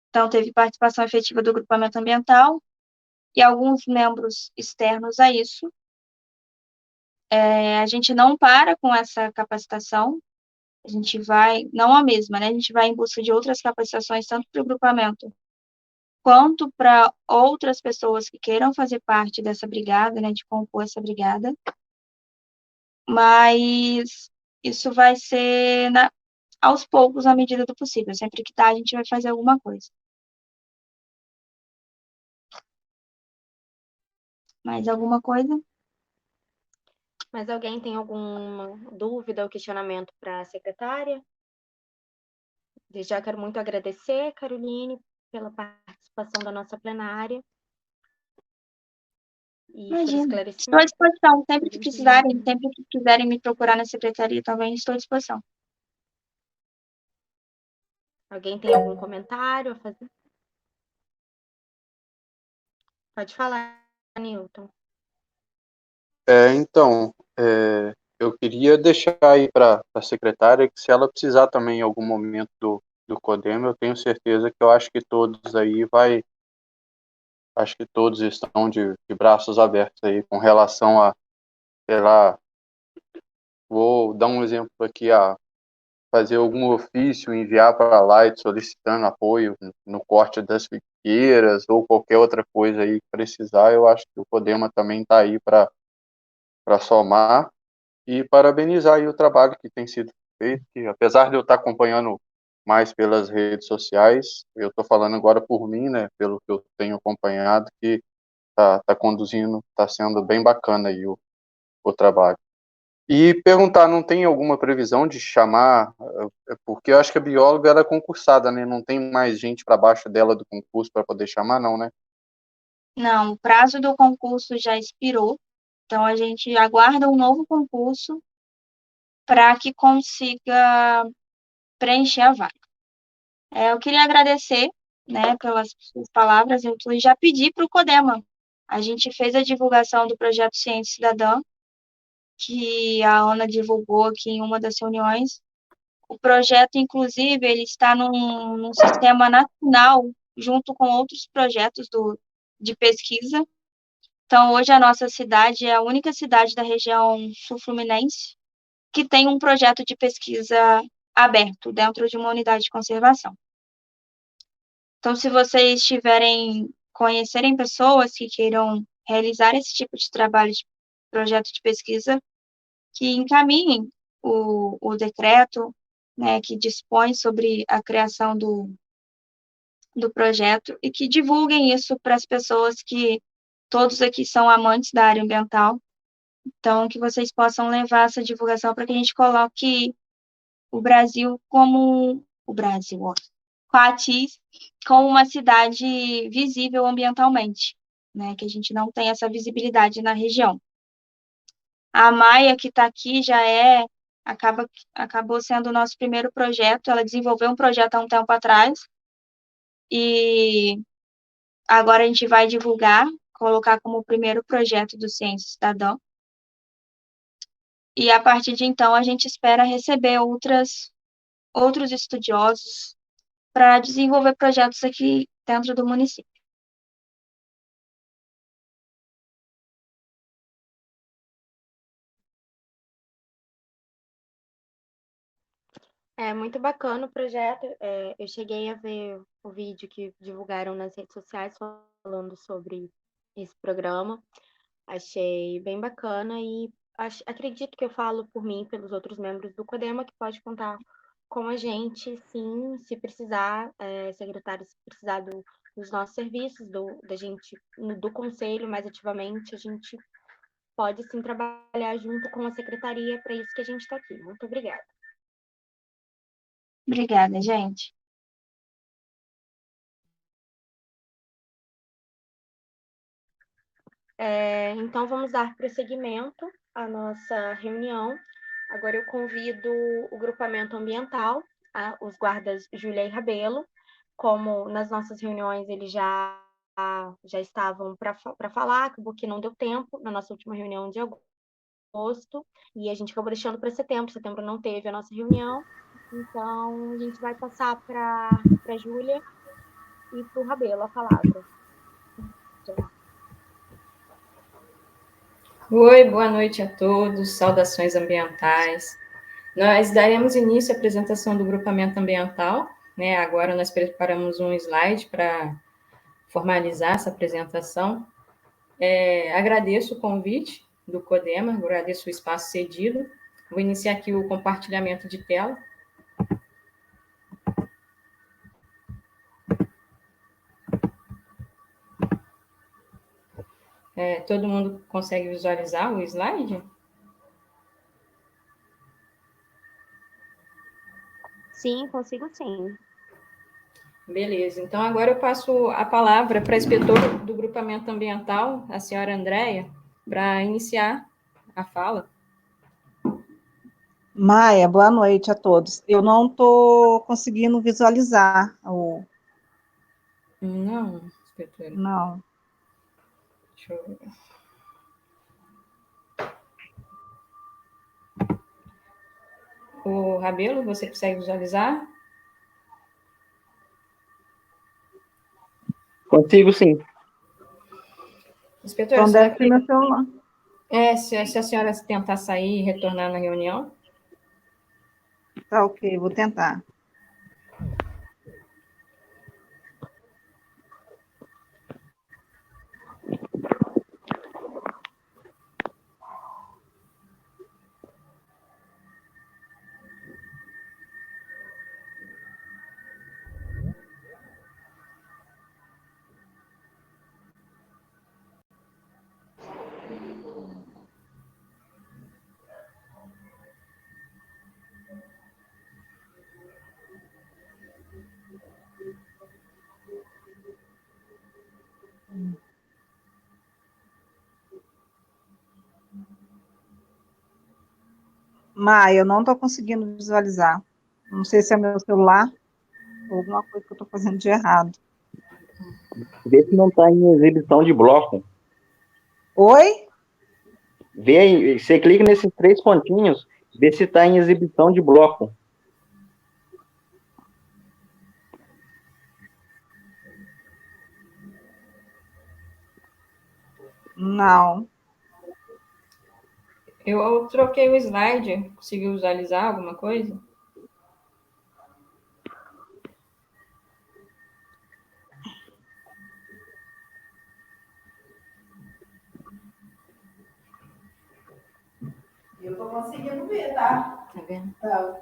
Então, teve participação efetiva do grupamento ambiental e alguns membros externos a isso. A gente não para com essa capacitação, a gente vai, não a mesma, né? A gente vai em busca de outras capacitações, tanto para o grupamento quanto para outras pessoas que queiram fazer parte dessa brigada, né, de compor essa brigada. Mas isso vai ser aos poucos, à medida do possível. Sempre que dá, a gente vai fazer alguma coisa. Mais alguma coisa? Mas alguém tem alguma dúvida ou questionamento para a secretária? Desde já quero muito agradecer, Caroline, pela participação da nossa plenária e por Imagina. Estou à esclarecimento. disposição. Sempre que quiserem me procurar na secretaria também, estou à disposição. Alguém tem algum comentário a fazer? Pode falar, Newton. Então, eu queria deixar aí para a secretária que se ela precisar também em algum momento do CODEMA, eu tenho certeza que eu acho que todos aí acho que todos estão de braços abertos aí com relação a, sei lá, vou dar um exemplo aqui, fazer algum ofício, enviar para a Light solicitando apoio no corte das figueiras ou qualquer outra coisa aí que precisar, eu acho que o CODEMA também está aí para somar e parabenizar aí o trabalho que tem sido feito, que apesar de eu estar acompanhando mais pelas redes sociais, eu estou falando agora por mim, né, pelo que eu tenho acompanhado, que tá conduzindo, está sendo bem bacana aí o trabalho. E perguntar, não tem alguma previsão de chamar, porque eu acho que a bióloga ela é concursada, né? Não tem mais gente para baixo dela do concurso para poder chamar, não, né? Não, o prazo do concurso já expirou, então a gente aguarda um novo concurso para que consiga preencher a vaga. Eu queria agradecer, né, pelas suas palavras, eu já pedi para o CODEMA. A gente fez a divulgação do projeto Ciência Cidadã, que a Ana divulgou aqui em uma das reuniões. O projeto, inclusive, ele está num sistema nacional, junto com outros projetos de pesquisa. Então, hoje a nossa cidade é a única cidade da região sul-fluminense que tem um projeto de pesquisa aberto dentro de uma unidade de conservação. Então, se vocês conhecerem pessoas que queiram realizar esse tipo de trabalho de projeto de pesquisa, que encaminhem o decreto, né, que dispõe sobre a criação do projeto e que divulguem isso para as pessoas que todos aqui são amantes da área ambiental. Então, que vocês possam levar essa divulgação para que a gente coloque o Brasil como o Brasil, ó, Coatis como uma cidade visível ambientalmente, né? Que a gente não tem essa visibilidade na região. A Maia, que está aqui, acabou sendo o nosso primeiro projeto. Ela desenvolveu um projeto há um tempo atrás e agora a gente vai divulgar, colocar como o primeiro projeto do Ciência Cidadã. E a partir de então a gente espera receber outros estudiosos para desenvolver projetos aqui dentro do município. É muito bacana o projeto. Eu cheguei a ver o vídeo que divulgaram nas redes sociais falando sobre esse programa. Achei bem bacana e acredito que eu falo por mim e pelos outros membros do CODEMA que pode contar com a gente, sim, se precisar, secretário, se precisar dos nossos serviços, da gente, do conselho mais ativamente, a gente pode sim trabalhar junto com a secretaria, para isso que a gente está aqui. Muito obrigada. Obrigada, gente. Então, vamos dar prosseguimento à nossa reunião. Agora eu convido o grupamento ambiental, os guardas Júlia e Rabelo, como nas nossas reuniões eles já estavam para falar, acabou que não deu tempo na nossa última reunião de agosto, e a gente acabou deixando para setembro não teve a nossa reunião, então a gente vai passar para a Júlia e para o Rabelo a palavra. Oi, boa noite a todos, saudações ambientais. Nós daremos início à apresentação do grupamento ambiental, né? Agora nós preparamos um slide para formalizar essa apresentação. Agradeço o convite do CODEMA, agradeço o espaço cedido. Vou iniciar aqui o compartilhamento de tela. Todo mundo consegue visualizar o slide? Sim, consigo sim. Beleza, então agora eu passo a palavra para a inspetora do grupamento ambiental, a senhora Andréia, para iniciar a fala. Maia, boa noite a todos. Eu não estou conseguindo visualizar Não, inspetora. não. Deixa eu ver. O Rabelo, você consegue visualizar? Consigo, sim. Inspetora, Então será deve ser que meu celular. se a senhora tentar sair e retornar na reunião? Tá ok, vou tentar. Maia, eu não estou conseguindo visualizar. Não sei se é meu celular ou alguma coisa que eu estou fazendo de errado. Vê se não está em exibição de bloco. Oi? Vê aí, você clica nesses 3 pontinhos, vê se está em exibição de bloco. Não. Eu troquei o slide, conseguiu visualizar alguma coisa? Eu estou conseguindo ver, tá? Tá vendo? Tá.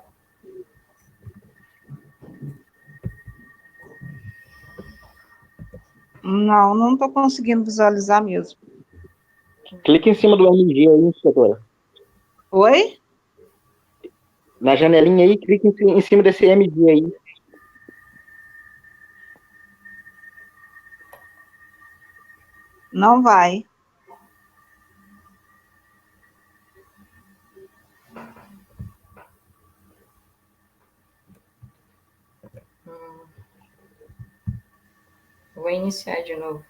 Não estou conseguindo visualizar mesmo. Clica em cima do MG aí, inspetora. Oi? Na janelinha aí, clica em cima desse MG aí. Não vai. Vou iniciar de novo.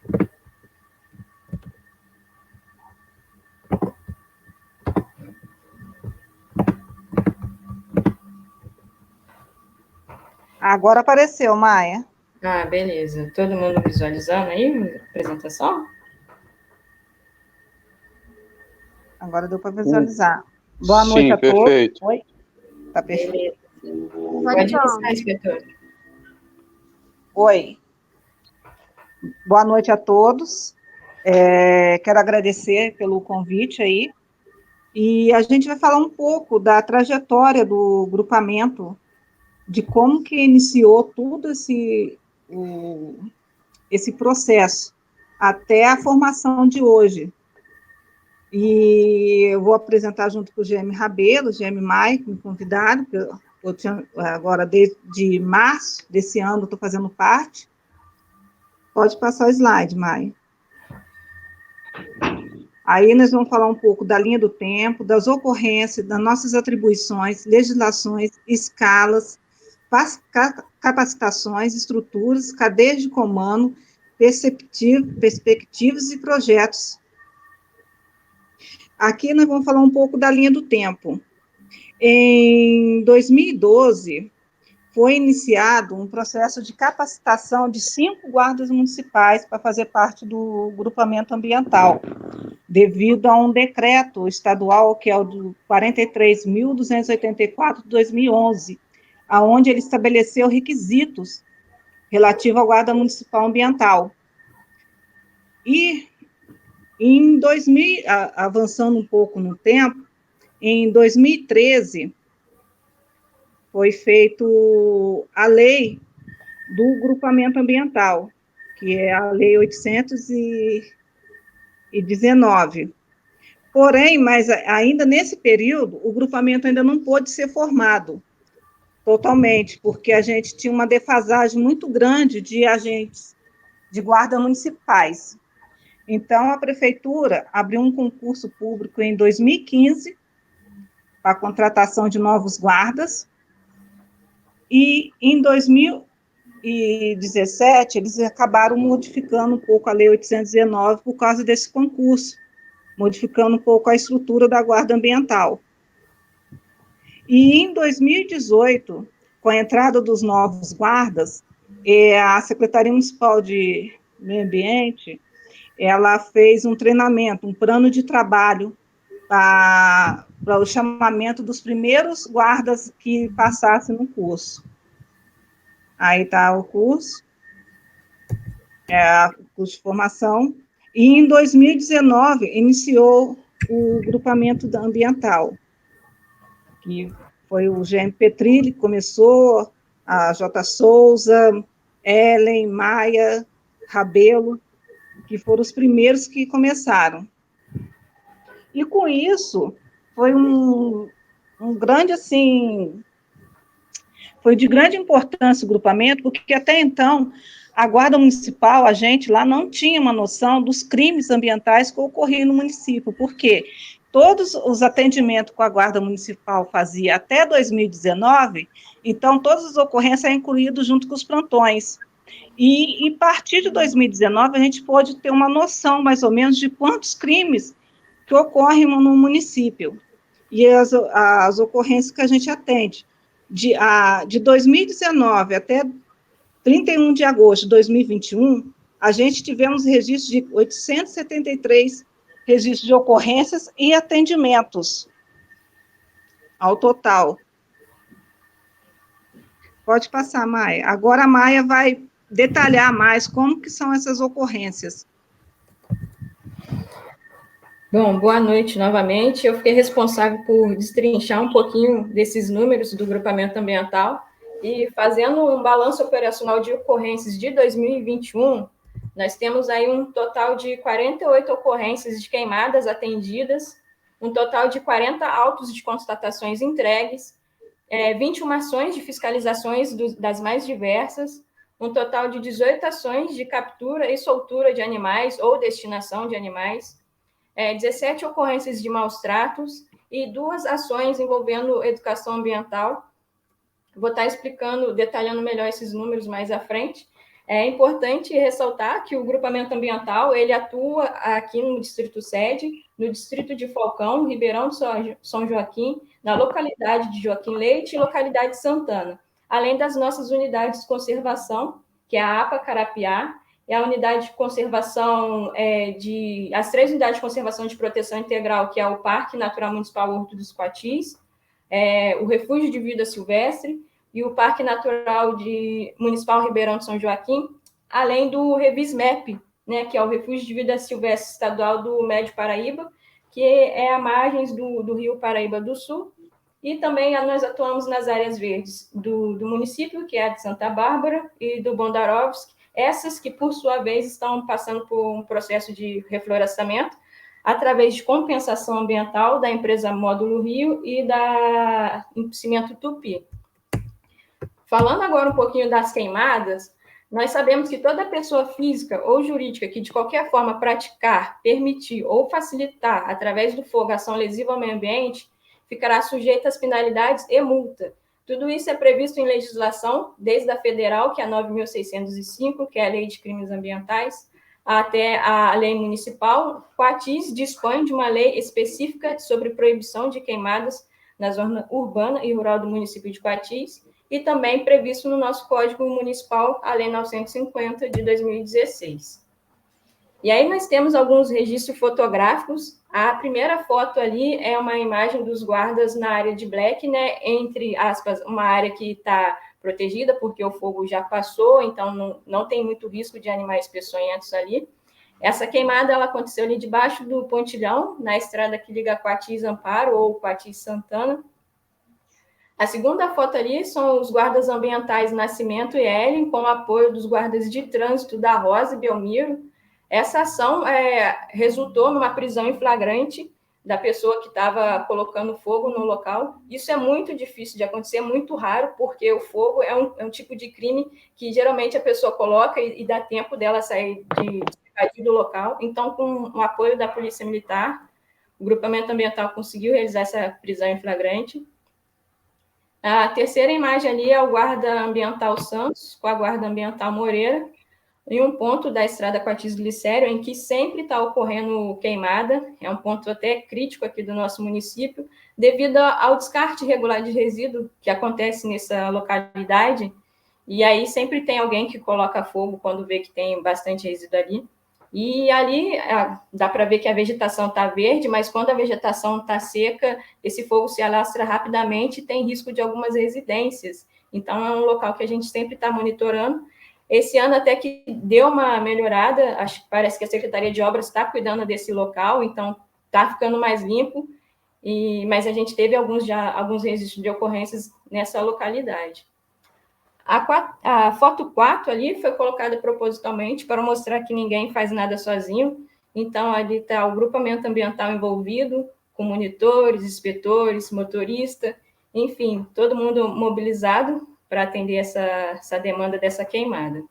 Agora apareceu, Maia. Ah, beleza. Todo mundo visualizando aí a apresentação? Agora deu para visualizar. Boa noite Sim, a todos. perfeito. Oi? Tá perfeito. Beleza. Pode Pode falar. iniciar, inspetor. Oi. Boa noite a todos. Quero agradecer pelo convite aí. E a gente vai falar um pouco da trajetória do grupamento, de como que iniciou todo esse processo até a formação de hoje. E eu vou apresentar junto com o GM Rabelo, o GM Maia, que me convidaram, que eu tinha, agora desde março desse ano estou fazendo parte. Pode passar o slide, Maia. Aí nós vamos falar um pouco da linha do tempo, das ocorrências, das nossas atribuições, legislações, escalas, capacitações, estruturas, cadeias de comando, perspectivas e projetos. Aqui nós vamos falar um pouco da linha do tempo. Em 2012, foi iniciado um processo de capacitação de 5 guardas municipais para fazer parte do grupamento ambiental, devido a um decreto estadual, que é o do 43.284 de 2011, aonde ele estabeleceu requisitos relativos à guarda municipal ambiental. E em 2000, avançando um pouco no tempo, em 2013, foi feito a lei do grupamento ambiental, que é a Lei 800 19. Porém, mas ainda nesse período, o grupamento ainda não pôde ser formado totalmente, porque a gente tinha uma defasagem muito grande de agentes de guarda municipais. Então, a prefeitura abriu um concurso público em 2015 para a contratação de novos guardas, e em 2017 eles acabaram modificando um pouco a Lei 819 por causa desse concurso, modificando um pouco a estrutura da guarda ambiental. E em 2018, com a entrada dos novos guardas, a Secretaria Municipal de Meio Ambiente, ela fez um treinamento, um plano de trabalho para o chamamento dos primeiros guardas que passassem no curso. Aí está o curso, o curso de formação, e em 2019 iniciou o grupamento ambiental, que foi o GM Petrilli que começou, a J. Souza, Ellen, Maia, Rabelo, que foram os primeiros que começaram. E com isso, foi um grande, assim, foi de grande importância o grupamento, porque até então, a Guarda Municipal, a gente lá não tinha uma noção dos crimes ambientais que ocorriam no município, porque todos os atendimentos que a Guarda Municipal fazia até 2019, então todas as ocorrências eram incluídas junto com os plantões. E a partir de 2019, a gente pôde ter uma noção, mais ou menos, de quantos crimes que ocorrem no município, e as ocorrências que a gente atende. De 2019 até 31 de agosto de 2021, a gente tivemos registros de 873 registros de ocorrências e atendimentos ao total. Pode passar, Maia. Agora a Maia vai detalhar mais como que são essas ocorrências. Bom, boa noite novamente. Eu fiquei responsável por destrinchar um pouquinho desses números do grupamento ambiental e fazendo um balanço operacional de ocorrências de 2021, nós temos aí um total de 48 ocorrências de queimadas atendidas, um total de 40 autos de constatações entregues, 21 ações de fiscalizações das mais diversas, um total de 18 ações de captura e soltura de animais ou destinação de animais, 17 ocorrências de maus tratos e 2 ações envolvendo educação ambiental. Vou estar explicando, detalhando melhor esses números mais à frente. É importante ressaltar que o grupamento ambiental, ele atua aqui no Distrito Sede, no Distrito de Falcão, Ribeirão de São Joaquim, na localidade de Joaquim Leite e localidade de Santana, além das nossas unidades de conservação, que é a APA Carapiá, e a unidade de conservação as 3 unidades de conservação de proteção integral, que é o Parque Natural Municipal Horto dos Coatis, o Refúgio de Vida Silvestre e o Parque Natural Municipal Ribeirão de São Joaquim, além do Revismep, né, que é o Refúgio de Vida Silvestre Estadual do Médio Paraíba, que é a margens do Rio Paraíba do Sul, e também nós atuamos nas áreas verdes do município, que é a de Santa Bárbara e do Bondarovsk, essas que, por sua vez, estão passando por um processo de reflorestamento, através de compensação ambiental da empresa Módulo Rio e da Cimento Tupi. Falando agora um pouquinho das queimadas, nós sabemos que toda pessoa física ou jurídica que de qualquer forma praticar, permitir ou facilitar, através do fogo, ação lesiva ao meio ambiente, ficará sujeita às penalidades e multa. Tudo isso é previsto em legislação, desde a federal, que é a 9.605, que é a Lei de Crimes Ambientais, até a lei municipal. O Coatis dispõe de uma lei específica sobre proibição de queimadas na zona urbana e rural do município de Coatis, e também previsto no nosso Código Municipal, a Lei 950, de 2016. E aí nós temos alguns registros fotográficos. A primeira foto ali é uma imagem dos guardas na área de Black, né, entre aspas, uma área que está protegida, porque o fogo já passou, então não tem muito risco de animais peçonhentos ali. Essa queimada ela aconteceu ali debaixo do pontilhão, na estrada que liga Coatis Amparo ou Coatis Santana. A segunda foto ali são os guardas ambientais Nascimento e Ellen, com o apoio dos guardas de trânsito da Rosa e Belmiro. Essa ação resultou numa prisão em flagrante da pessoa que estava colocando fogo no local. Isso é muito difícil de acontecer, é muito raro, porque o fogo é um tipo de crime que geralmente a pessoa coloca e dá tempo dela sair do local. Então, com o apoio da Polícia Militar, o grupamento ambiental conseguiu realizar essa prisão em flagrante. A terceira imagem ali é o guarda ambiental Santos, com a guarda ambiental Moreira, em um ponto da estrada Quartis Glicério, em que sempre está ocorrendo queimada, é um ponto até crítico aqui do nosso município, devido ao descarte irregular de resíduo que acontece nessa localidade, e aí sempre tem alguém que coloca fogo quando vê que tem bastante resíduo ali. E ali dá para ver que a vegetação está verde, mas quando a vegetação está seca, esse fogo se alastra rapidamente e tem risco de algumas residências. Então, é um local que a gente sempre está monitorando. Esse ano até que deu uma melhorada, parece que a Secretaria de Obras está cuidando desse local, então está ficando mais limpo, mas a gente teve alguns registros de ocorrências nessa localidade. A foto 4 ali foi colocada propositalmente para mostrar que ninguém faz nada sozinho, então ali está o grupamento ambiental envolvido, com monitores, inspetores, motorista, enfim, todo mundo mobilizado para atender essa demanda dessa queimada.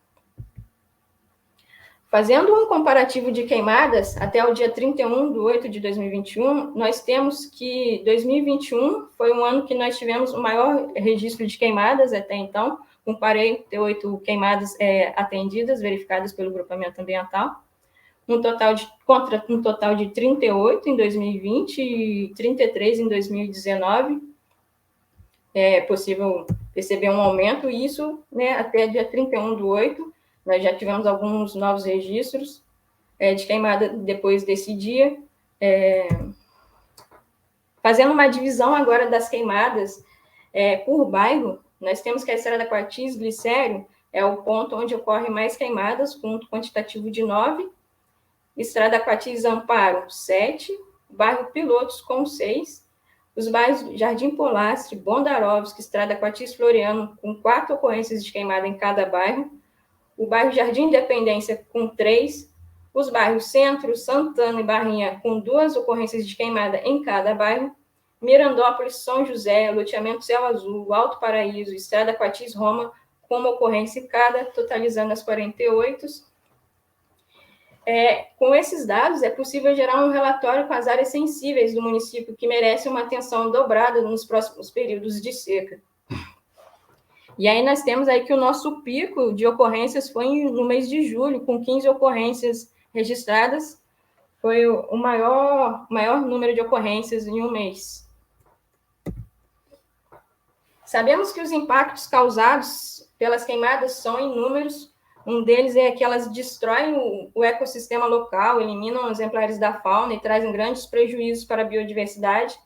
Fazendo um comparativo de queimadas, até o dia 31/8/2021, nós temos que 2021 foi um ano que nós tivemos o maior registro de queimadas até então, com 48 queimadas atendidas, verificadas pelo grupamento ambiental, contra um total de 38 em 2020 e 33 em 2019. É possível perceber um aumento, e isso, né, até dia 31/8, nós já tivemos alguns novos registros de queimada depois desse dia. Fazendo uma divisão agora das queimadas por bairro, nós temos que a Estrada Quartis Glicério é o ponto onde ocorre mais queimadas, com um quantitativo de 9, Estrada Quartis Amparo, 7, bairro Pilotos, com 6, os bairros Jardim Polastre, Bondarovski, Estrada Quartis Floriano, com 4 ocorrências de queimada em cada bairro, o bairro Jardim Independência, com 3, os bairros Centro, Santana e Barrinha, com 2 ocorrências de queimada em cada bairro, Mirandópolis, São José, Loteamento Céu Azul, Alto Paraíso, Estrada Quartis Roma, com uma ocorrência em cada, totalizando as 48. Com esses dados, é possível gerar um relatório com as áreas sensíveis do município que merecem uma atenção dobrada nos próximos períodos de seca. E aí nós temos aí que o nosso pico de ocorrências foi no mês de julho, com 15 ocorrências registradas, foi o maior número de ocorrências em um mês. Sabemos que os impactos causados pelas queimadas são inúmeros. Um deles é que elas destroem o ecossistema local, eliminam exemplares da fauna e trazem grandes prejuízos para a biodiversidade,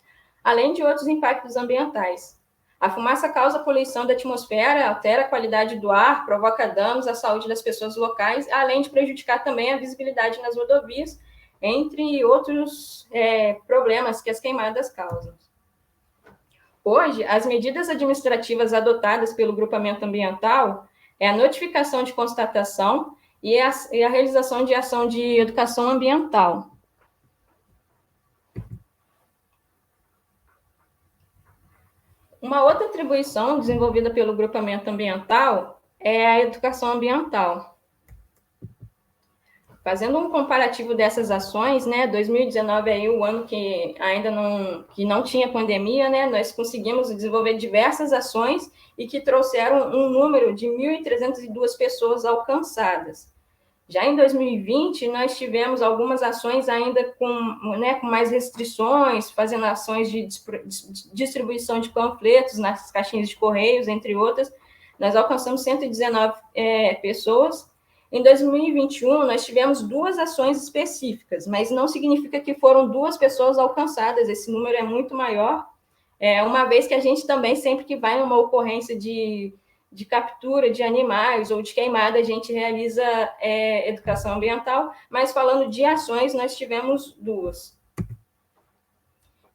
além de outros impactos ambientais. A fumaça causa poluição da atmosfera, altera a qualidade do ar, provoca danos à saúde das pessoas locais, além de prejudicar também a visibilidade nas rodovias, entre outros problemas que as queimadas causam. Hoje, as medidas administrativas adotadas pelo grupamento ambiental é a notificação de constatação e a realização de ação de educação ambiental. Uma outra atribuição desenvolvida pelo grupamento ambiental é a educação ambiental. Fazendo um comparativo dessas ações, né, 2019 é o ano que ainda não tinha pandemia, né, nós conseguimos desenvolver diversas ações e que trouxeram um número de 1.302 pessoas alcançadas. Já em 2020, nós tivemos algumas ações ainda com mais restrições, fazendo ações de distribuição de panfletos nas caixinhas de correios, entre outras. Nós alcançamos 119 pessoas. Em 2021, nós tivemos 2 ações específicas, mas não significa que foram 2 pessoas alcançadas, esse número é muito maior, uma vez que a gente também, sempre que vai numa ocorrência de captura de animais ou de queimada, a gente realiza educação ambiental, mas falando de ações, nós tivemos 2.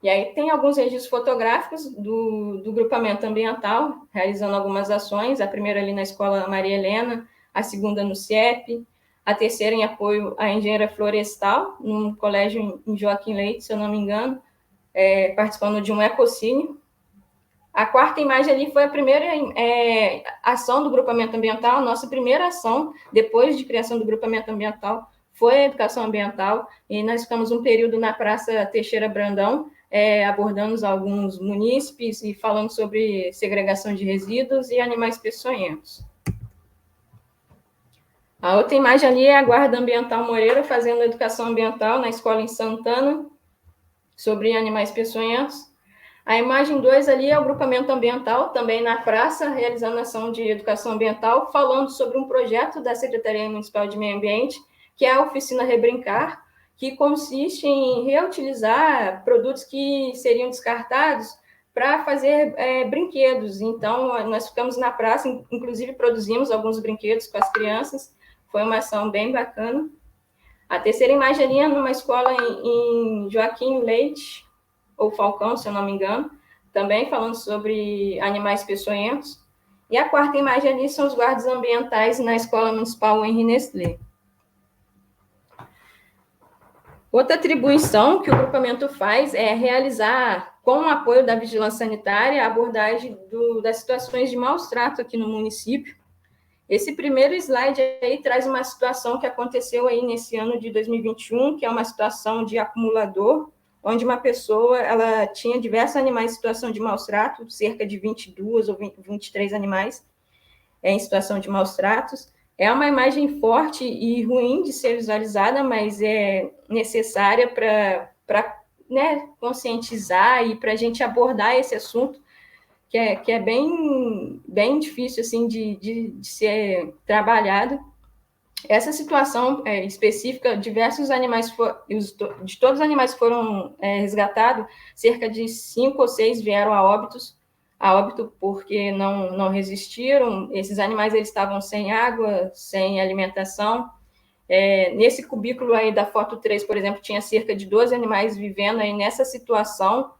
E aí tem alguns registros fotográficos do grupamento ambiental, realizando algumas ações, a primeira ali na Escola Maria Helena, a segunda no CIEP, A terceira em apoio à engenheira florestal, num colégio em Joaquim Leite, se eu não me engano, participando de um ecocínio. A quarta imagem ali foi a primeira ação do grupamento ambiental, nossa primeira ação, depois de criação do grupamento ambiental, foi a educação ambiental, e nós ficamos um período na Praça Teixeira Brandão, abordando alguns munícipes e falando sobre segregação de resíduos e animais peçonhentos. A outra imagem ali é a Guarda Ambiental Moreira fazendo educação ambiental na escola em Santana, sobre animais peçonhentos. A imagem 2 ali é o grupamento ambiental, também na praça, realizando ação de educação ambiental, falando sobre um projeto da Secretaria Municipal de Meio Ambiente, que é a Oficina Rebrincar, que consiste em reutilizar produtos que seriam descartados para fazer brinquedos. Então, nós ficamos na praça, inclusive produzimos alguns brinquedos com as crianças, foi uma ação bem bacana. A terceira imagem ali é numa escola em Joaquim Leite, ou Falcão, se eu não me engano, também falando sobre animais peçonhentos. E a quarta imagem ali são os guardas ambientais na Escola Municipal Henri Nestlé. Outra atribuição que o grupamento faz é realizar, com o apoio da vigilância sanitária, a abordagem das situações de maus trato aqui no município. Esse primeiro slide aí traz uma situação que aconteceu aí nesse ano de 2021, que é uma situação de acumulador, onde uma pessoa ela tinha diversos animais em situação de maus trato, cerca de 22 ou 23 animais em situação de maus tratos. É uma imagem forte e ruim de ser visualizada, mas é necessária para conscientizar e para a gente abordar esse assunto, que é bem difícil assim, de ser trabalhado. Essa situação específica, diversos animais, de todos os animais que foram resgatados, cerca de 5 ou 6 vieram a óbito porque não resistiram. Esses animais eles estavam sem água, sem alimentação. Nesse cubículo aí da foto 3, por exemplo, tinha cerca de 12 animais vivendo aí nessa situação,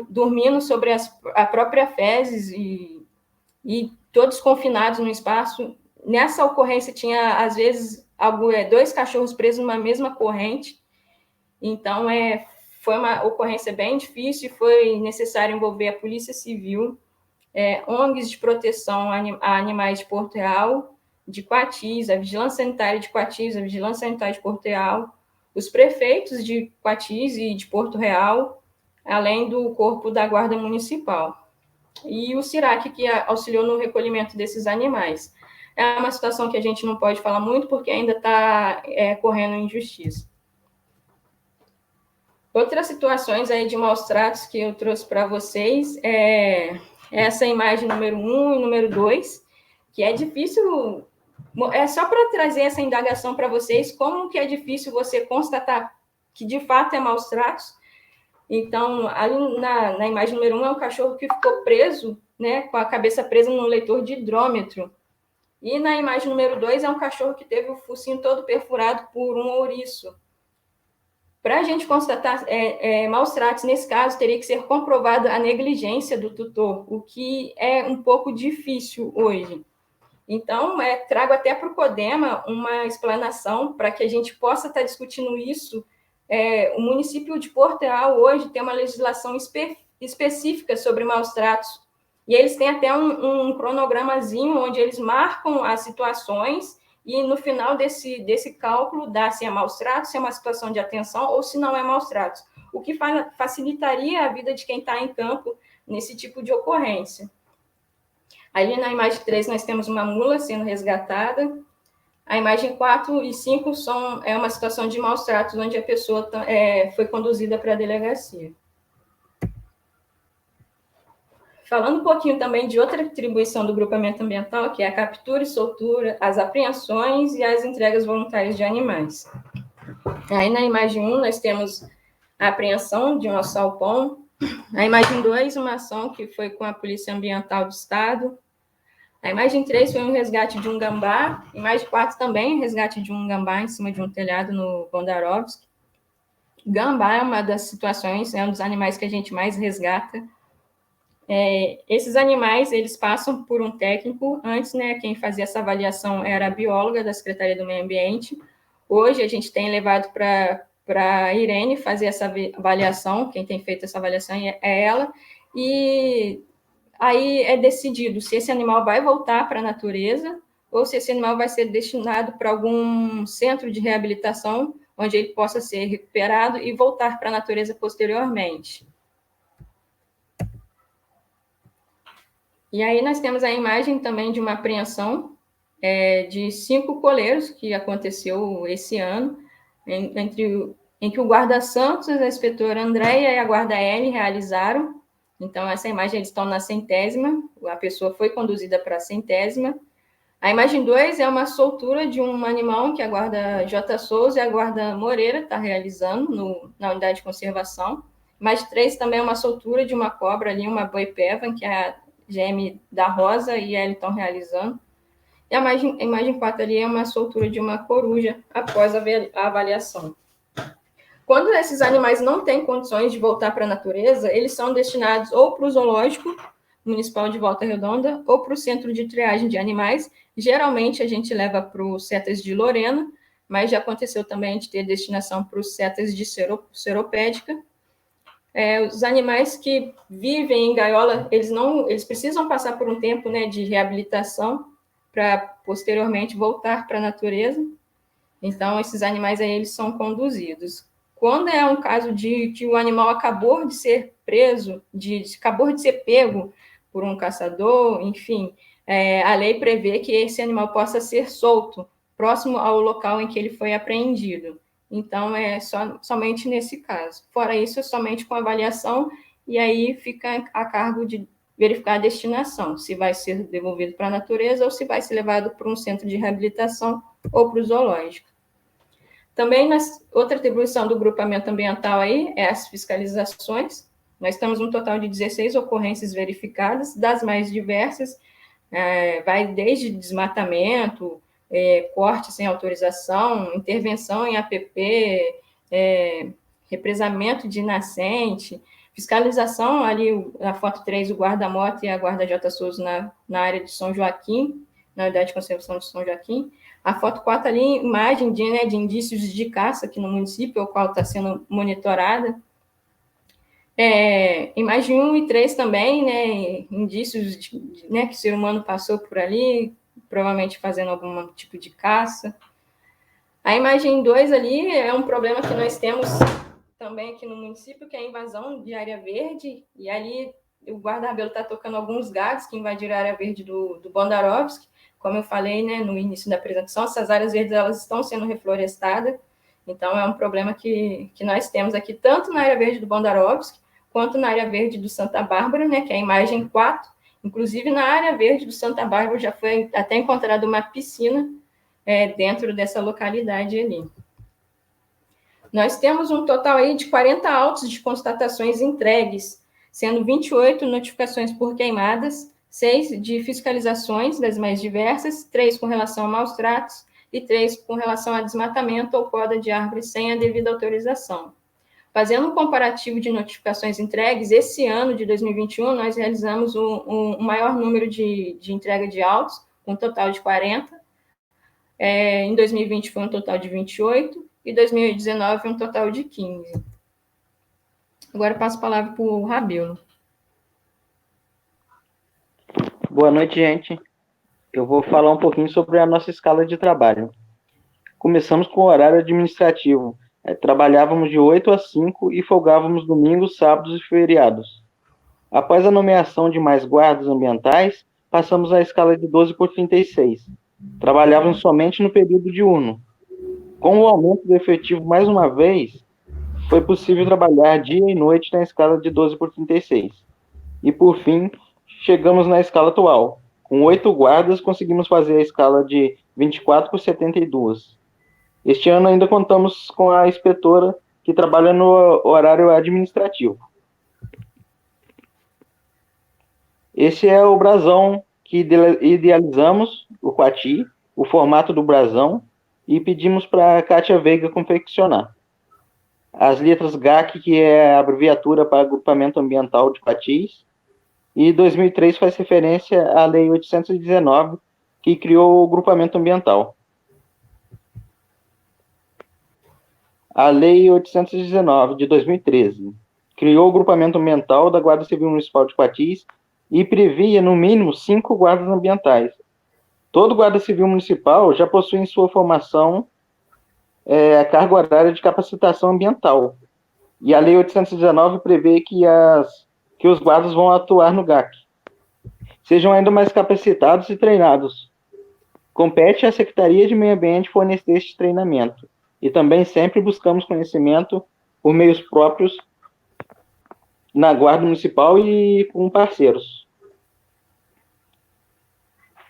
dormindo sobre a própria fezes e todos confinados no espaço. Nessa ocorrência tinha, às vezes, 2 cachorros presos numa mesma corrente. Então, foi uma ocorrência bem difícil e foi necessário envolver a Polícia Civil, ONGs de proteção a animais de Porto Real, de Quatis, a Vigilância Sanitária de Quatis, a Vigilância Sanitária de Porto Real, os prefeitos de Quatis e de Porto Real, além do Corpo da Guarda Municipal. E o CIRAC, que auxiliou no recolhimento desses animais. É uma situação que a gente não pode falar muito, porque ainda está correndo injustiça. Outras situações aí de maus tratos que eu trouxe para vocês é essa imagem número 1 e número 2, que é difícil, só para trazer essa indagação para vocês, como que é difícil você constatar que de fato é maus tratos. Então, ali na imagem número 1 é um cachorro que ficou preso, com a cabeça presa no leitor de hidrômetro. E na imagem número 2 é um cachorro que teve o focinho todo perfurado por um ouriço. Para a gente constatar maus tratos, nesse caso, teria que ser comprovada a negligência do tutor, o que é um pouco difícil hoje. Então, trago até para o CODEMA uma explanação para que a gente possa estar discutindo isso. O município de Porto Real hoje tem uma legislação específica sobre maus tratos, e eles têm até um cronogramazinho onde eles marcam as situações e no final desse cálculo dá se é maus tratos, se é uma situação de atenção ou se não é maus tratos, o que facilitaria a vida de quem está em campo nesse tipo de ocorrência. Ali na imagem 3 nós temos uma mula sendo resgatada. A imagem 4 e 5 é uma situação de maus tratos, onde a pessoa foi conduzida para a delegacia. Falando um pouquinho também de outra atribuição do grupamento ambiental, que é a captura e soltura, as apreensões e as entregas voluntárias de animais. Aí na imagem 1 nós temos a apreensão de um alçapão. A imagem 2, uma ação que foi com a Polícia Ambiental do Estado. A imagem 3 foi um resgate de um gambá. A imagem 4 também, resgate de um gambá em cima de um telhado no Bondarovski. Gambá é uma das situações, é um dos animais que a gente mais resgata. Esses animais, eles passam por um técnico. Antes, né, quem fazia essa avaliação era a bióloga da Secretaria do Meio Ambiente. Hoje, a gente tem levado para a Irene fazer essa avaliação. Quem tem feito essa avaliação é ela. E aí é decidido se esse animal vai voltar para a natureza ou se esse animal vai ser destinado para algum centro de reabilitação, onde ele possa ser recuperado e voltar para a natureza posteriormente. E aí nós temos a imagem também de uma apreensão de 5 coleiros que aconteceu esse ano, em que o guarda Santos, a inspetora Andréia e a guarda L realizaram. Então, essa imagem, eles estão na 100ª, a pessoa foi conduzida para a 100ª. A imagem 2 é uma soltura de um animal que a guarda J. Souza e a guarda Moreira está realizando na unidade de conservação. A imagem 3 também é uma soltura de uma cobra ali, uma boipeva, que é a GM da Rosa e ela estão realizando. E a imagem 4 ali é uma soltura de uma coruja após a avaliação. Quando esses animais não têm condições de voltar para a natureza, eles são destinados ou para o zoológico municipal de Volta Redonda ou para o centro de triagem de animais. Geralmente a gente leva para os CETAS de Lorena, mas já aconteceu também de ter destinação para os CETAS de Seropédica. Os animais que vivem em gaiola, eles precisam passar por um tempo, né, de reabilitação para posteriormente voltar para a natureza. Então, esses animais aí, eles são conduzidos. Quando é um caso de que o animal acabou de ser preso, acabou de ser pego por um caçador, enfim, a lei prevê que esse animal possa ser solto próximo ao local em que ele foi apreendido. Então, é somente nesse caso. Fora isso, é somente com avaliação, e aí fica a cargo de verificar a destinação, se vai ser devolvido para a natureza ou se vai ser levado para um centro de reabilitação ou para o zoológico. Também, outra atribuição do grupamento ambiental aí é as fiscalizações. Nós temos um total de 16 ocorrências verificadas, das mais diversas, vai desde desmatamento, corte sem autorização, intervenção em APP, represamento de nascente, fiscalização ali, na foto 3, o guarda-moto e a guarda J. Souza na área de São Joaquim, na unidade de conservação de São Joaquim. A foto 4 ali, imagem de indícios de caça aqui no município, o qual está sendo monitorada. Imagem 1 e 3 também, né, indícios que o ser humano passou por ali, provavelmente fazendo algum tipo de caça. A imagem 2 ali é um problema que nós temos também aqui no município, que é a invasão de área verde, e ali o guarda-rabelo está tocando alguns gados que invadiram a área verde do Bondarovski. Como eu falei, né, no início da apresentação, essas áreas verdes elas estão sendo reflorestadas, então é um problema que nós temos aqui, tanto na área verde do Bondarovski, quanto na área verde do Santa Bárbara, né, que é a imagem 4. Inclusive, na área verde do Santa Bárbara já foi até encontrada uma piscina dentro dessa localidade ali. Nós temos um total aí de 40 autos de constatações entregues, sendo 28 notificações por queimadas, 6 de fiscalizações das mais diversas, 3 com relação a maus tratos e 3 com relação a desmatamento ou poda de árvores sem a devida autorização. Fazendo um comparativo de notificações entregues, esse ano de 2021, nós realizamos um maior número de entrega de autos, um total de 40. Em 2020 foi um total de 28, e 2019 um total de 15. Agora eu passo a palavra para o Rabelo. Boa noite, gente. Eu vou falar um pouquinho sobre a nossa escala de trabalho. Começamos com o horário administrativo. Trabalhávamos de 8 às 5 e folgávamos domingos, sábados e feriados. Após a nomeação de mais guardas ambientais, passamos à escala de 12 por 36. Trabalhávamos somente no período diurno. Com o aumento do efetivo mais uma vez, foi possível trabalhar dia e noite na escala de 12 por 36. E, por fim, chegamos na escala atual. Com 8 guardas, conseguimos fazer a escala de 24 por 72. Este ano ainda contamos com a inspetora que trabalha no horário administrativo. Esse é o brasão que idealizamos, o Quati, o formato do brasão, e pedimos para a Kátia Veiga confeccionar. As letras GAC, que é a abreviatura para Agrupamento Ambiental de Quatis, e 2003 faz referência à Lei 819, que criou o grupamento ambiental. A Lei 819, de 2013, criou o grupamento ambiental da Guarda Civil Municipal de Coatis e previa, no mínimo, 5 guardas ambientais. Todo guarda civil municipal já possui em sua formação a carga horária de capacitação ambiental. E a Lei 819 prevê que os guardas vão atuar no GAC. Sejam ainda mais capacitados e treinados. Compete à Secretaria de Meio Ambiente fornecer este treinamento. E também sempre buscamos conhecimento por meios próprios na Guarda Municipal e com parceiros.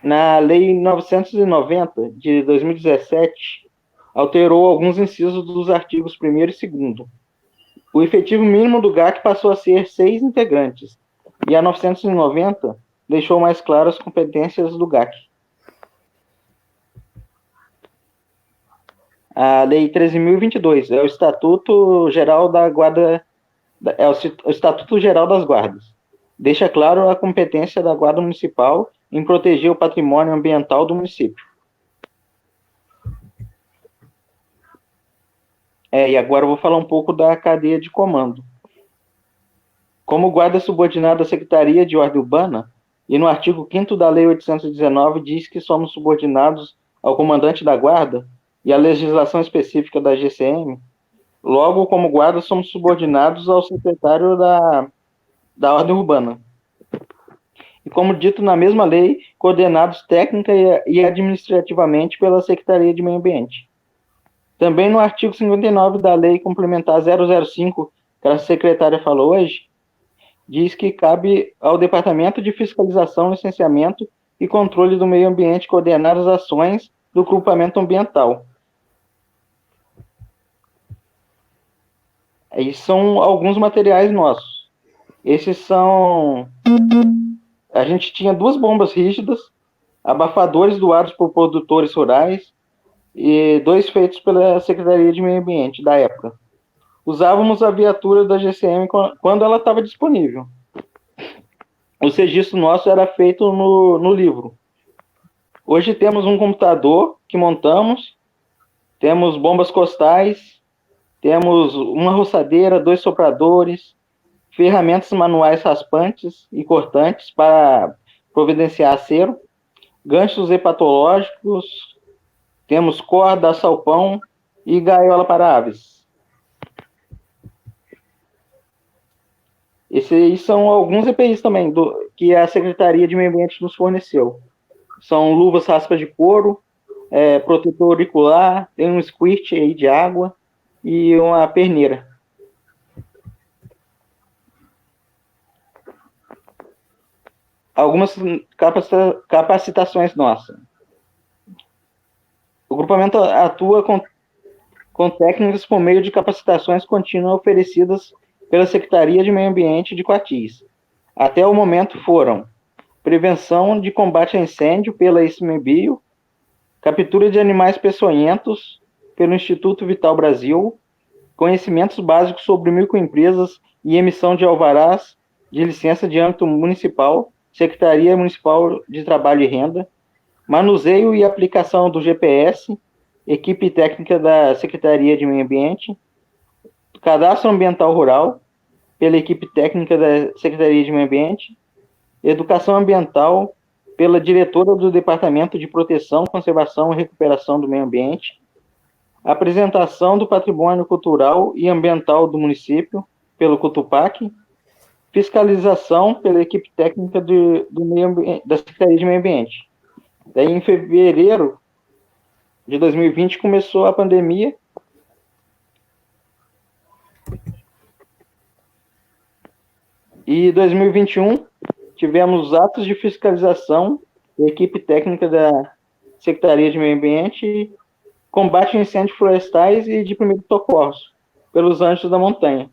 Na Lei 990, de 2017, alterou alguns incisos dos artigos 1º e 2º. O efetivo mínimo do GAC passou a ser 6 integrantes, e a 990 deixou mais claras as competências do GAC. A Lei 13.022 é o Estatuto Geral da Guarda, o Estatuto Geral das Guardas. Deixa claro a competência da Guarda Municipal em proteger o patrimônio ambiental do município. E agora eu vou falar um pouco da cadeia de comando. Como guarda subordinado à Secretaria de Ordem Urbana, e no artigo 5º da Lei 819 diz que somos subordinados ao comandante da guarda e à legislação específica da GCM, logo, como guarda, somos subordinados ao secretário da Ordem Urbana. E, como dito na mesma lei, coordenados técnica e administrativamente pela Secretaria de Meio Ambiente. Também no artigo 59 da Lei Complementar 005, que a secretária falou hoje, diz que cabe ao Departamento de Fiscalização, Licenciamento e Controle do Meio Ambiente coordenar as ações do grupamento ambiental. Esses são alguns materiais nossos. Esses são... A gente tinha 2 bombas rígidas, abafadores doados por produtores rurais e 2 feitos pela Secretaria de Meio Ambiente da época. Usávamos a viatura da GCM quando ela estava disponível. O registro nosso era feito no livro. Hoje temos um computador que montamos, temos bombas costais, temos uma roçadeira, 2 sopradores, ferramentas manuais raspantes e cortantes para providenciar acero, ganchos hepatológicos, temos corda, salpão e gaiola para aves. Esses são alguns EPIs também que a Secretaria de Meio Ambiente nos forneceu. São luvas raspas de couro, protetor auricular, tem um squirt aí de água e uma perneira. Algumas capacitações nossas. O grupamento atua com técnicas por meio de capacitações contínuas oferecidas pela Secretaria de Meio Ambiente de Coatis. Até o momento foram prevenção de combate a incêndio pela ICMBio, captura de animais peçonhentos pelo Instituto Vital Brasil, conhecimentos básicos sobre microempresas e emissão de alvarás de licença de âmbito municipal, Secretaria Municipal de Trabalho e Renda, manuseio e aplicação do GPS, equipe técnica da Secretaria de Meio Ambiente, cadastro ambiental rural, pela equipe técnica da Secretaria de Meio Ambiente, educação ambiental, pela diretora do Departamento de Proteção, Conservação e Recuperação do Meio Ambiente, apresentação do patrimônio cultural e ambiental do município, pelo CUTUPAC, fiscalização pela equipe técnica da Secretaria de Meio Ambiente. Daí, em fevereiro de 2020, começou a pandemia. E em 2021, tivemos atos de fiscalização da equipe técnica da Secretaria de Meio Ambiente, combate a incêndios florestais e de primeiros socorros pelos Anjos da Montanha.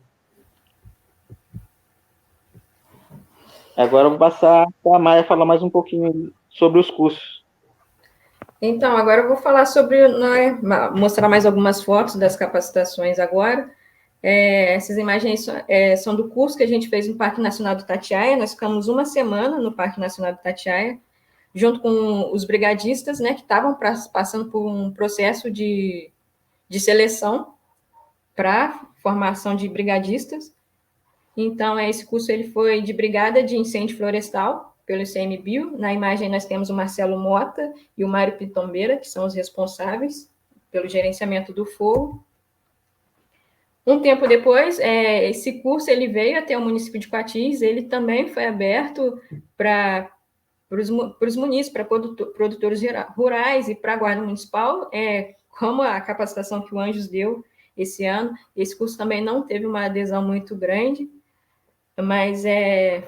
Agora eu vou passar para a Maia falar mais um pouquinho sobre os cursos. Então, agora eu vou falar sobre, mostrar mais algumas fotos das capacitações agora. Essas imagens são do curso que a gente fez no Parque Nacional do Itatiaia. Nós ficamos uma semana no Parque Nacional do Itatiaia, junto com os brigadistas, né, que estavam passando por um processo de seleção para formação de brigadistas. Então, esse curso ele foi de Brigada de Incêndio Florestal, pelo ICMBio. Na imagem, nós temos o Marcelo Mota e o Mário Pitombeira, que são os responsáveis pelo gerenciamento do fogo. Um tempo depois, esse curso ele veio até o município de Coatis, ele também foi aberto para os munícipes, para produtores rurais e para a Guarda Municipal, como a capacitação que o Anjos deu esse ano. Esse curso também não teve uma adesão muito grande, mas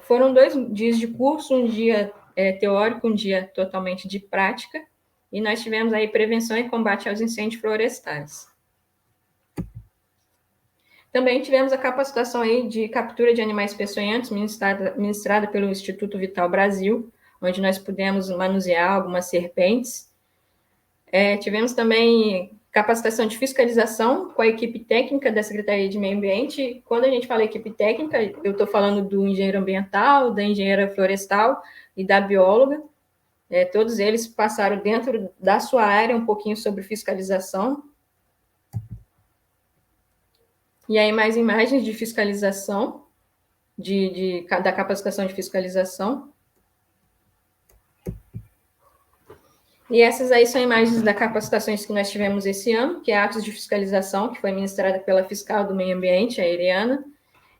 foram 2 dias de curso, um dia teórico, um dia totalmente de prática, e nós tivemos aí prevenção e combate aos incêndios florestais. Também tivemos a capacitação aí de captura de animais peçonhentos, ministrada pelo Instituto Vital Brasil, onde nós pudemos manusear algumas serpentes. Tivemos também capacitação de fiscalização com a equipe técnica da Secretaria de Meio Ambiente. Quando a gente fala equipe técnica, eu estou falando do engenheiro ambiental, da engenheira florestal e da bióloga. Todos eles passaram dentro da sua área um pouquinho sobre fiscalização. E aí, mais imagens de fiscalização, da capacitação de fiscalização. E essas aí são imagens das capacitações que nós tivemos esse ano, que é atos de fiscalização, que foi ministrada pela fiscal do meio ambiente, a Eliana,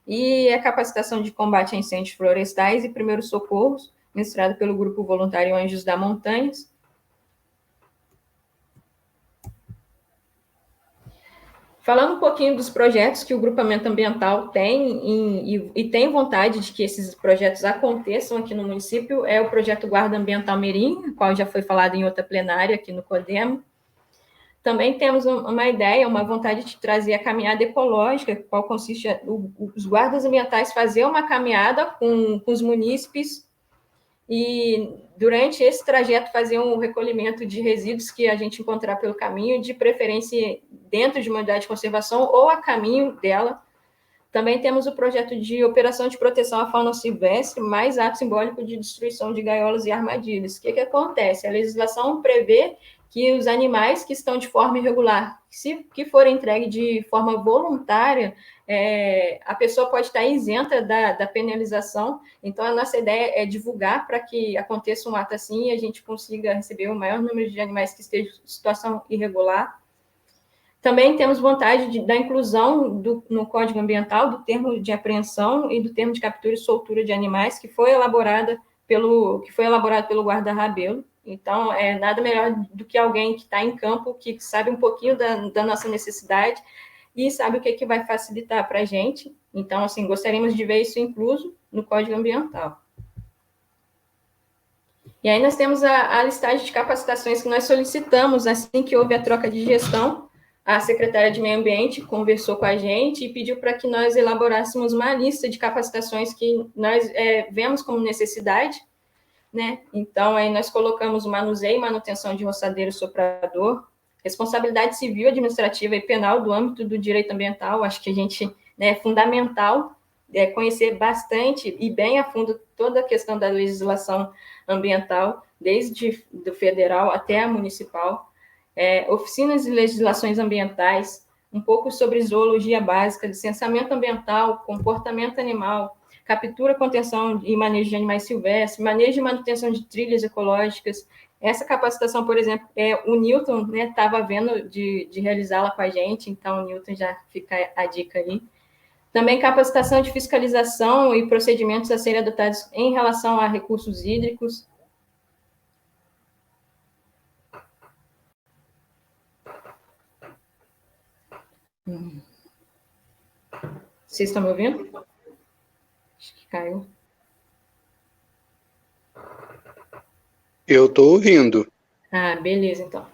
e a capacitação de combate a incêndios florestais e primeiros socorros, ministrada pelo Grupo Voluntário Anjos da Montanhas. Falando um pouquinho dos projetos que o grupamento ambiental tem e tem vontade de que esses projetos aconteçam aqui no município, é o projeto Guarda Ambiental Mirim, qual já foi falado em outra plenária aqui no CODEMA. Também temos uma ideia, uma vontade de trazer a caminhada ecológica, qual consiste os guardas ambientais fazer uma caminhada com os munícipes e, durante esse trajeto, fazer um recolhimento de resíduos que a gente encontrar pelo caminho, de preferência dentro de uma unidade de conservação ou a caminho dela. Também temos o projeto de operação de proteção à fauna silvestre, mais ato simbólico de destruição de gaiolas e armadilhas. O que acontece? A legislação prevê que os animais que estão de forma irregular, que forem entregues de forma voluntária, a pessoa pode estar isenta da penalização. Então, a nossa ideia é divulgar para que aconteça um ato assim e a gente consiga receber o maior número de animais que estejam em situação irregular. Também temos vontade da inclusão no Código Ambiental do termo de apreensão e do termo de captura e soltura de animais, que foi elaborado pelo guarda Rabelo. Então, nada melhor do que alguém que está em campo, que sabe um pouquinho da nossa necessidade e sabe o que vai facilitar para a gente. Então, assim, gostaríamos de ver isso incluso no Código Ambiental. E aí nós temos a listagem de capacitações que nós solicitamos assim que houve a troca de gestão. A secretária de Meio Ambiente conversou com a gente e pediu para que nós elaborássemos uma lista de capacitações que nós vemos como necessidade, né? Então, aí nós colocamos o manuseio e manutenção de roçadeiro soprador, responsabilidade civil, administrativa e penal do âmbito do direito ambiental. Acho que a gente, é fundamental conhecer bastante e bem a fundo toda a questão da legislação ambiental, desde do federal até a municipal. Oficinas de legislações ambientais, um pouco sobre zoologia básica, licenciamento ambiental, comportamento animal, captura, contenção e manejo de animais silvestres, manejo e manutenção de trilhas ecológicas. Essa capacitação, por exemplo, o Newton estava vendo de realizá-la com a gente, então o Newton já fica a dica aí. Também capacitação de fiscalização e procedimentos a serem adotados em relação a recursos hídricos. Vocês estão me ouvindo? Acho que caiu. Eu estou ouvindo. Ah, beleza, então.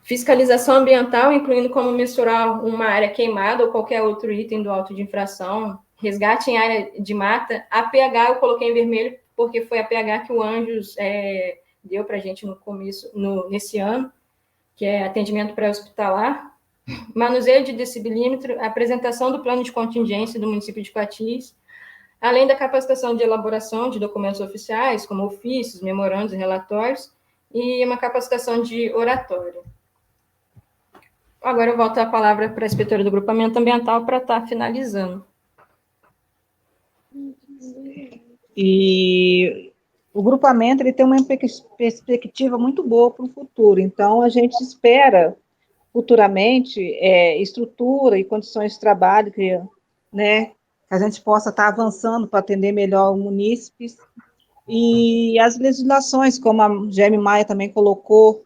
Fiscalização ambiental, incluindo como mensurar uma área queimada ou qualquer outro item do auto de infração. Resgate em área de mata. A pH eu coloquei em vermelho porque foi a pH que o Anjos deu para a gente no começo, nesse ano, que é atendimento pré-hospitalar. manuseio de decibilímetro, apresentação do plano de contingência do município de Coatis, além da capacitação de elaboração de documentos oficiais, como ofícios, memorandos e relatórios, e uma capacitação de oratório. Agora eu volto a palavra para a inspetora do grupamento ambiental para estar finalizando. E o grupamento ele tem uma perspectiva muito boa para o futuro, então a gente espera futuramente estrutura e condições de trabalho que, né, que a gente possa estar avançando para atender melhor os munícipes, e as legislações, como a Gemi Maia também colocou,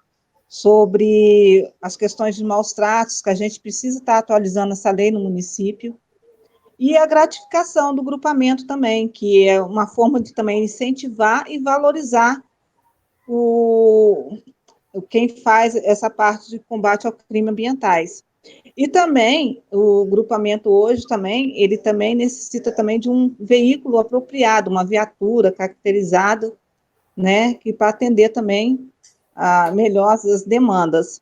sobre as questões de maus tratos, que a gente precisa estar atualizando essa lei no município, e a gratificação do grupamento também, que é uma forma de também incentivar e valorizar quem faz essa parte de combate ao crime ambientais. E também, o grupamento hoje também, ele também necessita também de um veículo apropriado, uma viatura caracterizada, né, que para atender também melhor as demandas.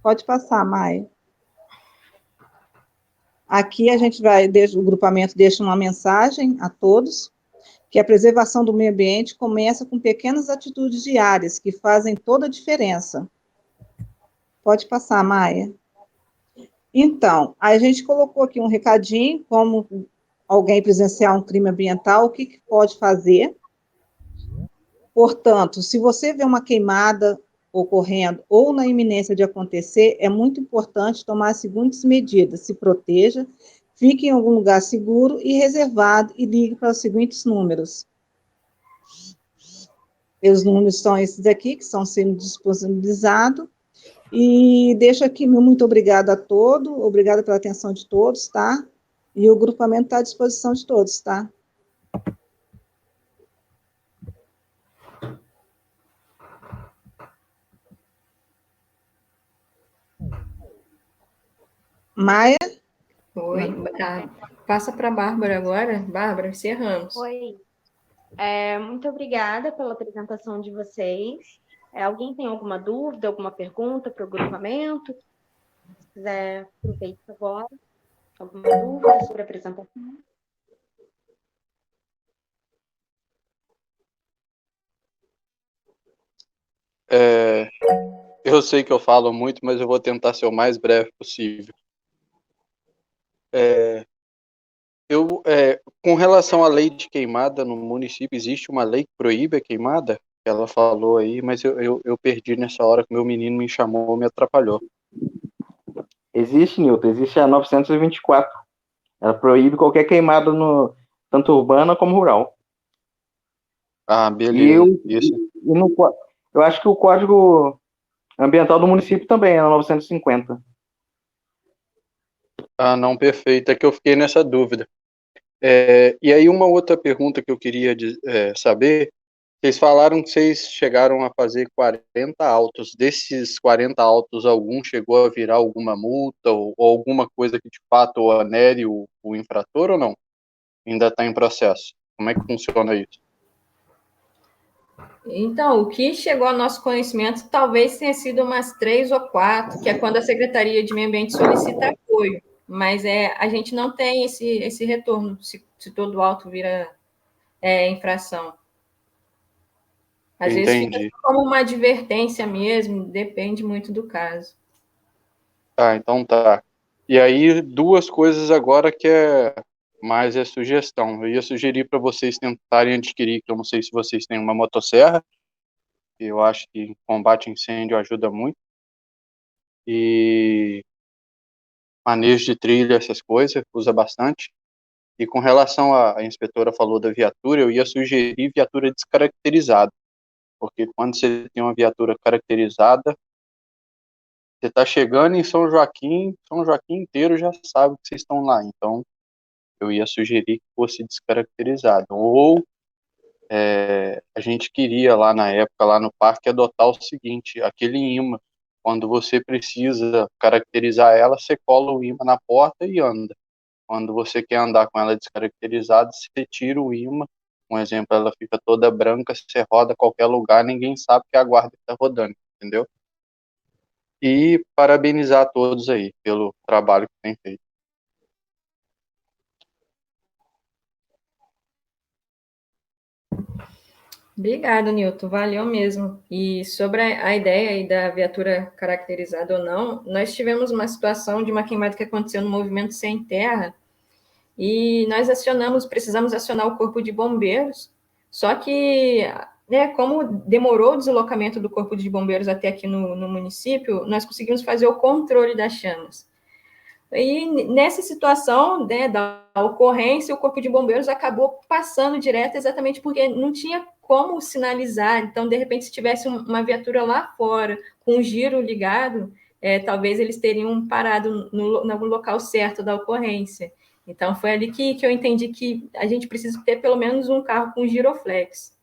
Pode passar, Maia. Aqui a gente o grupamento deixa uma mensagem a todos, que a preservação do meio ambiente começa com pequenas atitudes diárias, que fazem toda a diferença. Pode passar, Maia. Então, a gente colocou aqui um recadinho, como alguém presenciar um crime ambiental, o que pode fazer. Portanto, se você vê uma queimada ocorrendo ou na iminência de acontecer, é muito importante tomar as seguintes medidas: se proteja, fique em algum lugar seguro e reservado e ligue para os seguintes números. E os números são esses aqui, que estão sendo disponibilizados. E deixo aqui meu muito obrigada a todos, obrigada pela atenção de todos, tá? E o grupamento está à disposição de todos, tá? Maia? Oi. Passa para a Bárbara agora. Bárbara, encerramos. Oi. Muito obrigada pela apresentação de vocês. Alguém tem alguma dúvida, alguma pergunta para o grupamento? Se quiser, aproveite agora. Alguma dúvida sobre a apresentação? Eu sei que eu falo muito, mas eu vou tentar ser o mais breve possível. Com relação à lei de queimada no município, existe uma lei que proíbe a queimada? Ela falou aí, mas eu perdi nessa hora que meu menino me chamou, me atrapalhou. Existe, Nilton, existe a 924. Ela proíbe qualquer queimada, tanto urbana como rural. Ah, beleza. Eu acho que o Código Ambiental do município também é a 950. Ah, não, perfeito. É que eu fiquei nessa dúvida. E aí uma outra pergunta que eu queria saber, vocês falaram que vocês chegaram a fazer 40 autos. Desses 40 autos, algum chegou a virar alguma multa ou alguma coisa que de fato onere o infrator ou não? Ainda está em processo. Como é que funciona isso? Então, o que chegou ao nosso conhecimento talvez tenha sido umas 3 ou 4, que é quando a Secretaria de Meio Ambiente solicita apoio, mas a gente não tem esse retorno, se todo auto vira infração. Às vezes fica como uma advertência mesmo, depende muito do caso. Ah, então tá. E aí, duas coisas agora que mais é sugestão. Eu ia sugerir para vocês tentarem adquirir, que eu não sei se vocês têm uma motosserra, que eu acho que combate incêndio ajuda muito. E manejo de trilha, essas coisas, usa bastante. E com relação à inspetora falou da viatura, eu ia sugerir viatura descaracterizada, porque quando você tem uma viatura caracterizada, você está chegando em São Joaquim inteiro já sabe que vocês estão lá. Então, eu ia sugerir que fosse descaracterizado. Ou a gente queria lá na época, lá no parque, adotar o seguinte, aquele imã. Quando você precisa caracterizar ela, você cola o imã na porta e anda. Quando você quer andar com ela descaracterizada, você tira o imã. Um exemplo, ela fica toda branca, você roda a qualquer lugar, ninguém sabe que é a guarda está rodando, entendeu? e parabenizar a todos aí pelo trabalho que tem feito. Obrigada, Nilton, valeu mesmo. E sobre a ideia aí da viatura caracterizada ou não, nós tivemos uma situação de uma queimada que aconteceu no Movimento Sem Terra, e nós precisamos acionar o Corpo de Bombeiros, só que, né, como demorou o deslocamento do Corpo de Bombeiros até aqui no município, nós conseguimos fazer o controle das chamas. E nessa situação, né, da ocorrência, o Corpo de Bombeiros acabou passando direto, exatamente porque não tinha como sinalizar. Então, de repente, se tivesse uma viatura lá fora, com um giro ligado, talvez eles teriam parado no local certo da ocorrência. Então, foi ali que eu entendi que a gente precisa ter pelo menos um carro com giroflex.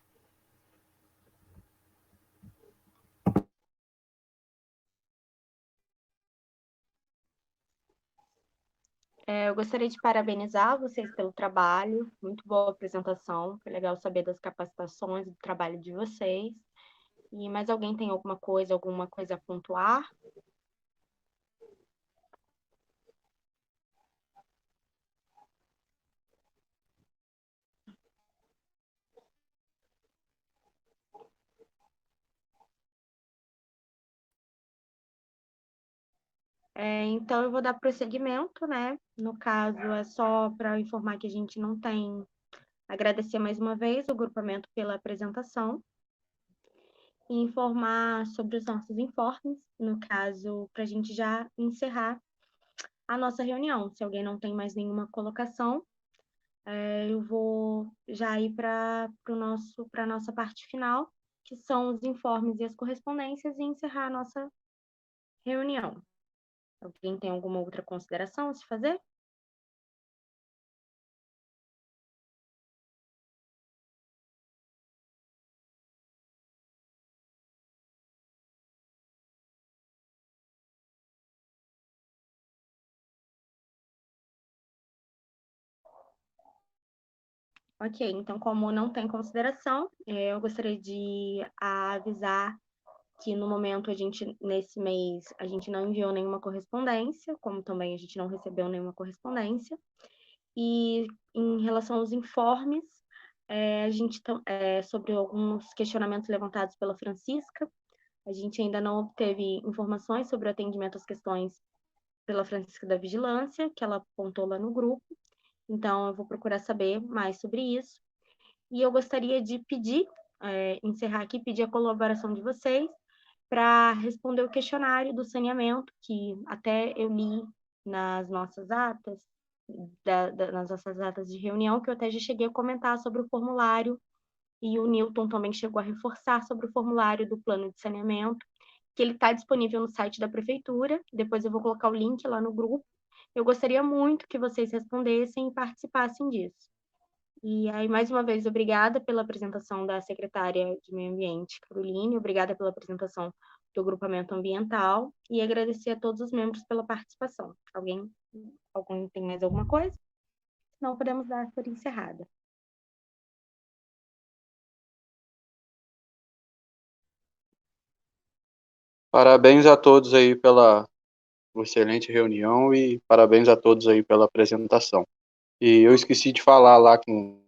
Eu gostaria de parabenizar vocês pelo trabalho, muito boa apresentação, foi legal saber das capacitações, do trabalho de vocês. E mais alguém tem alguma coisa a pontuar? Então, eu vou dar prosseguimento, né? No caso, é só para informar que a gente não tem. Agradecer mais uma vez o grupamento pela apresentação e informar sobre os nossos informes, no caso, para a gente já encerrar a nossa reunião. Se alguém não tem mais nenhuma colocação, eu vou já ir para a nossa parte final, que são os informes e as correspondências, e encerrar a nossa reunião. Alguém tem alguma outra consideração a se fazer? Ok, então, como não tem consideração, eu gostaria de avisar que no momento nesse mês, a gente não enviou nenhuma correspondência, como também a gente não recebeu nenhuma correspondência. E em relação aos informes, sobre alguns questionamentos levantados pela Francisca, a gente ainda não obteve informações sobre o atendimento às questões pela Francisca da Vigilância, que ela apontou lá no grupo. Então, eu vou procurar saber mais sobre isso. E eu gostaria de encerrar aqui, pedir a colaboração de vocês para responder o questionário do saneamento, que até eu li nas nossas atas, nas nossas atas de reunião, que eu até já cheguei a comentar sobre o formulário, e o Newton também chegou a reforçar sobre o formulário do plano de saneamento, que ele está disponível no site da prefeitura. Depois eu vou colocar o link lá no grupo. Eu gostaria muito que vocês respondessem e participassem disso. E aí, mais uma vez, obrigada pela apresentação da secretária de Meio Ambiente, Caroline, obrigada pela apresentação do agrupamento ambiental, e agradecer a todos os membros pela participação. Alguém tem mais alguma coisa? Não podemos dar por encerrada. Parabéns a todos aí pela excelente reunião e parabéns a todos aí pela apresentação. E eu esqueci de falar lá com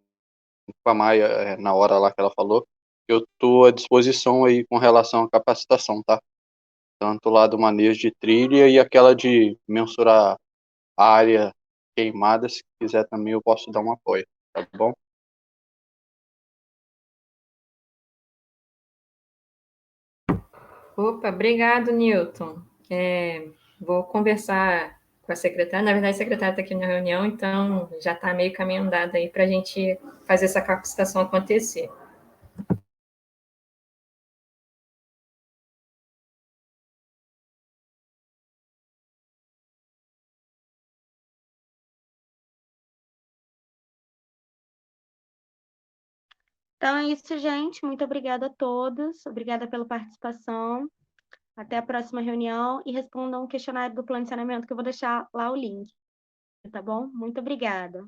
a Maia, na hora lá que ela falou, eu estou à disposição aí com relação à capacitação, tá? Tanto lá do manejo de trilha e aquela de mensurar a área queimada, se quiser também eu posso dar um apoio, tá bom? Opa, obrigado, Newton. Vou conversar com a secretária. Na verdade, a secretária está aqui na reunião, então já está meio caminho andado aí para a gente fazer essa capacitação acontecer. Então é isso, gente. Muito obrigada a todos. Obrigada pela participação. Até a próxima reunião e respondam o questionário do plano de saneamento, que eu vou deixar lá o link. Tá bom? Muito obrigada.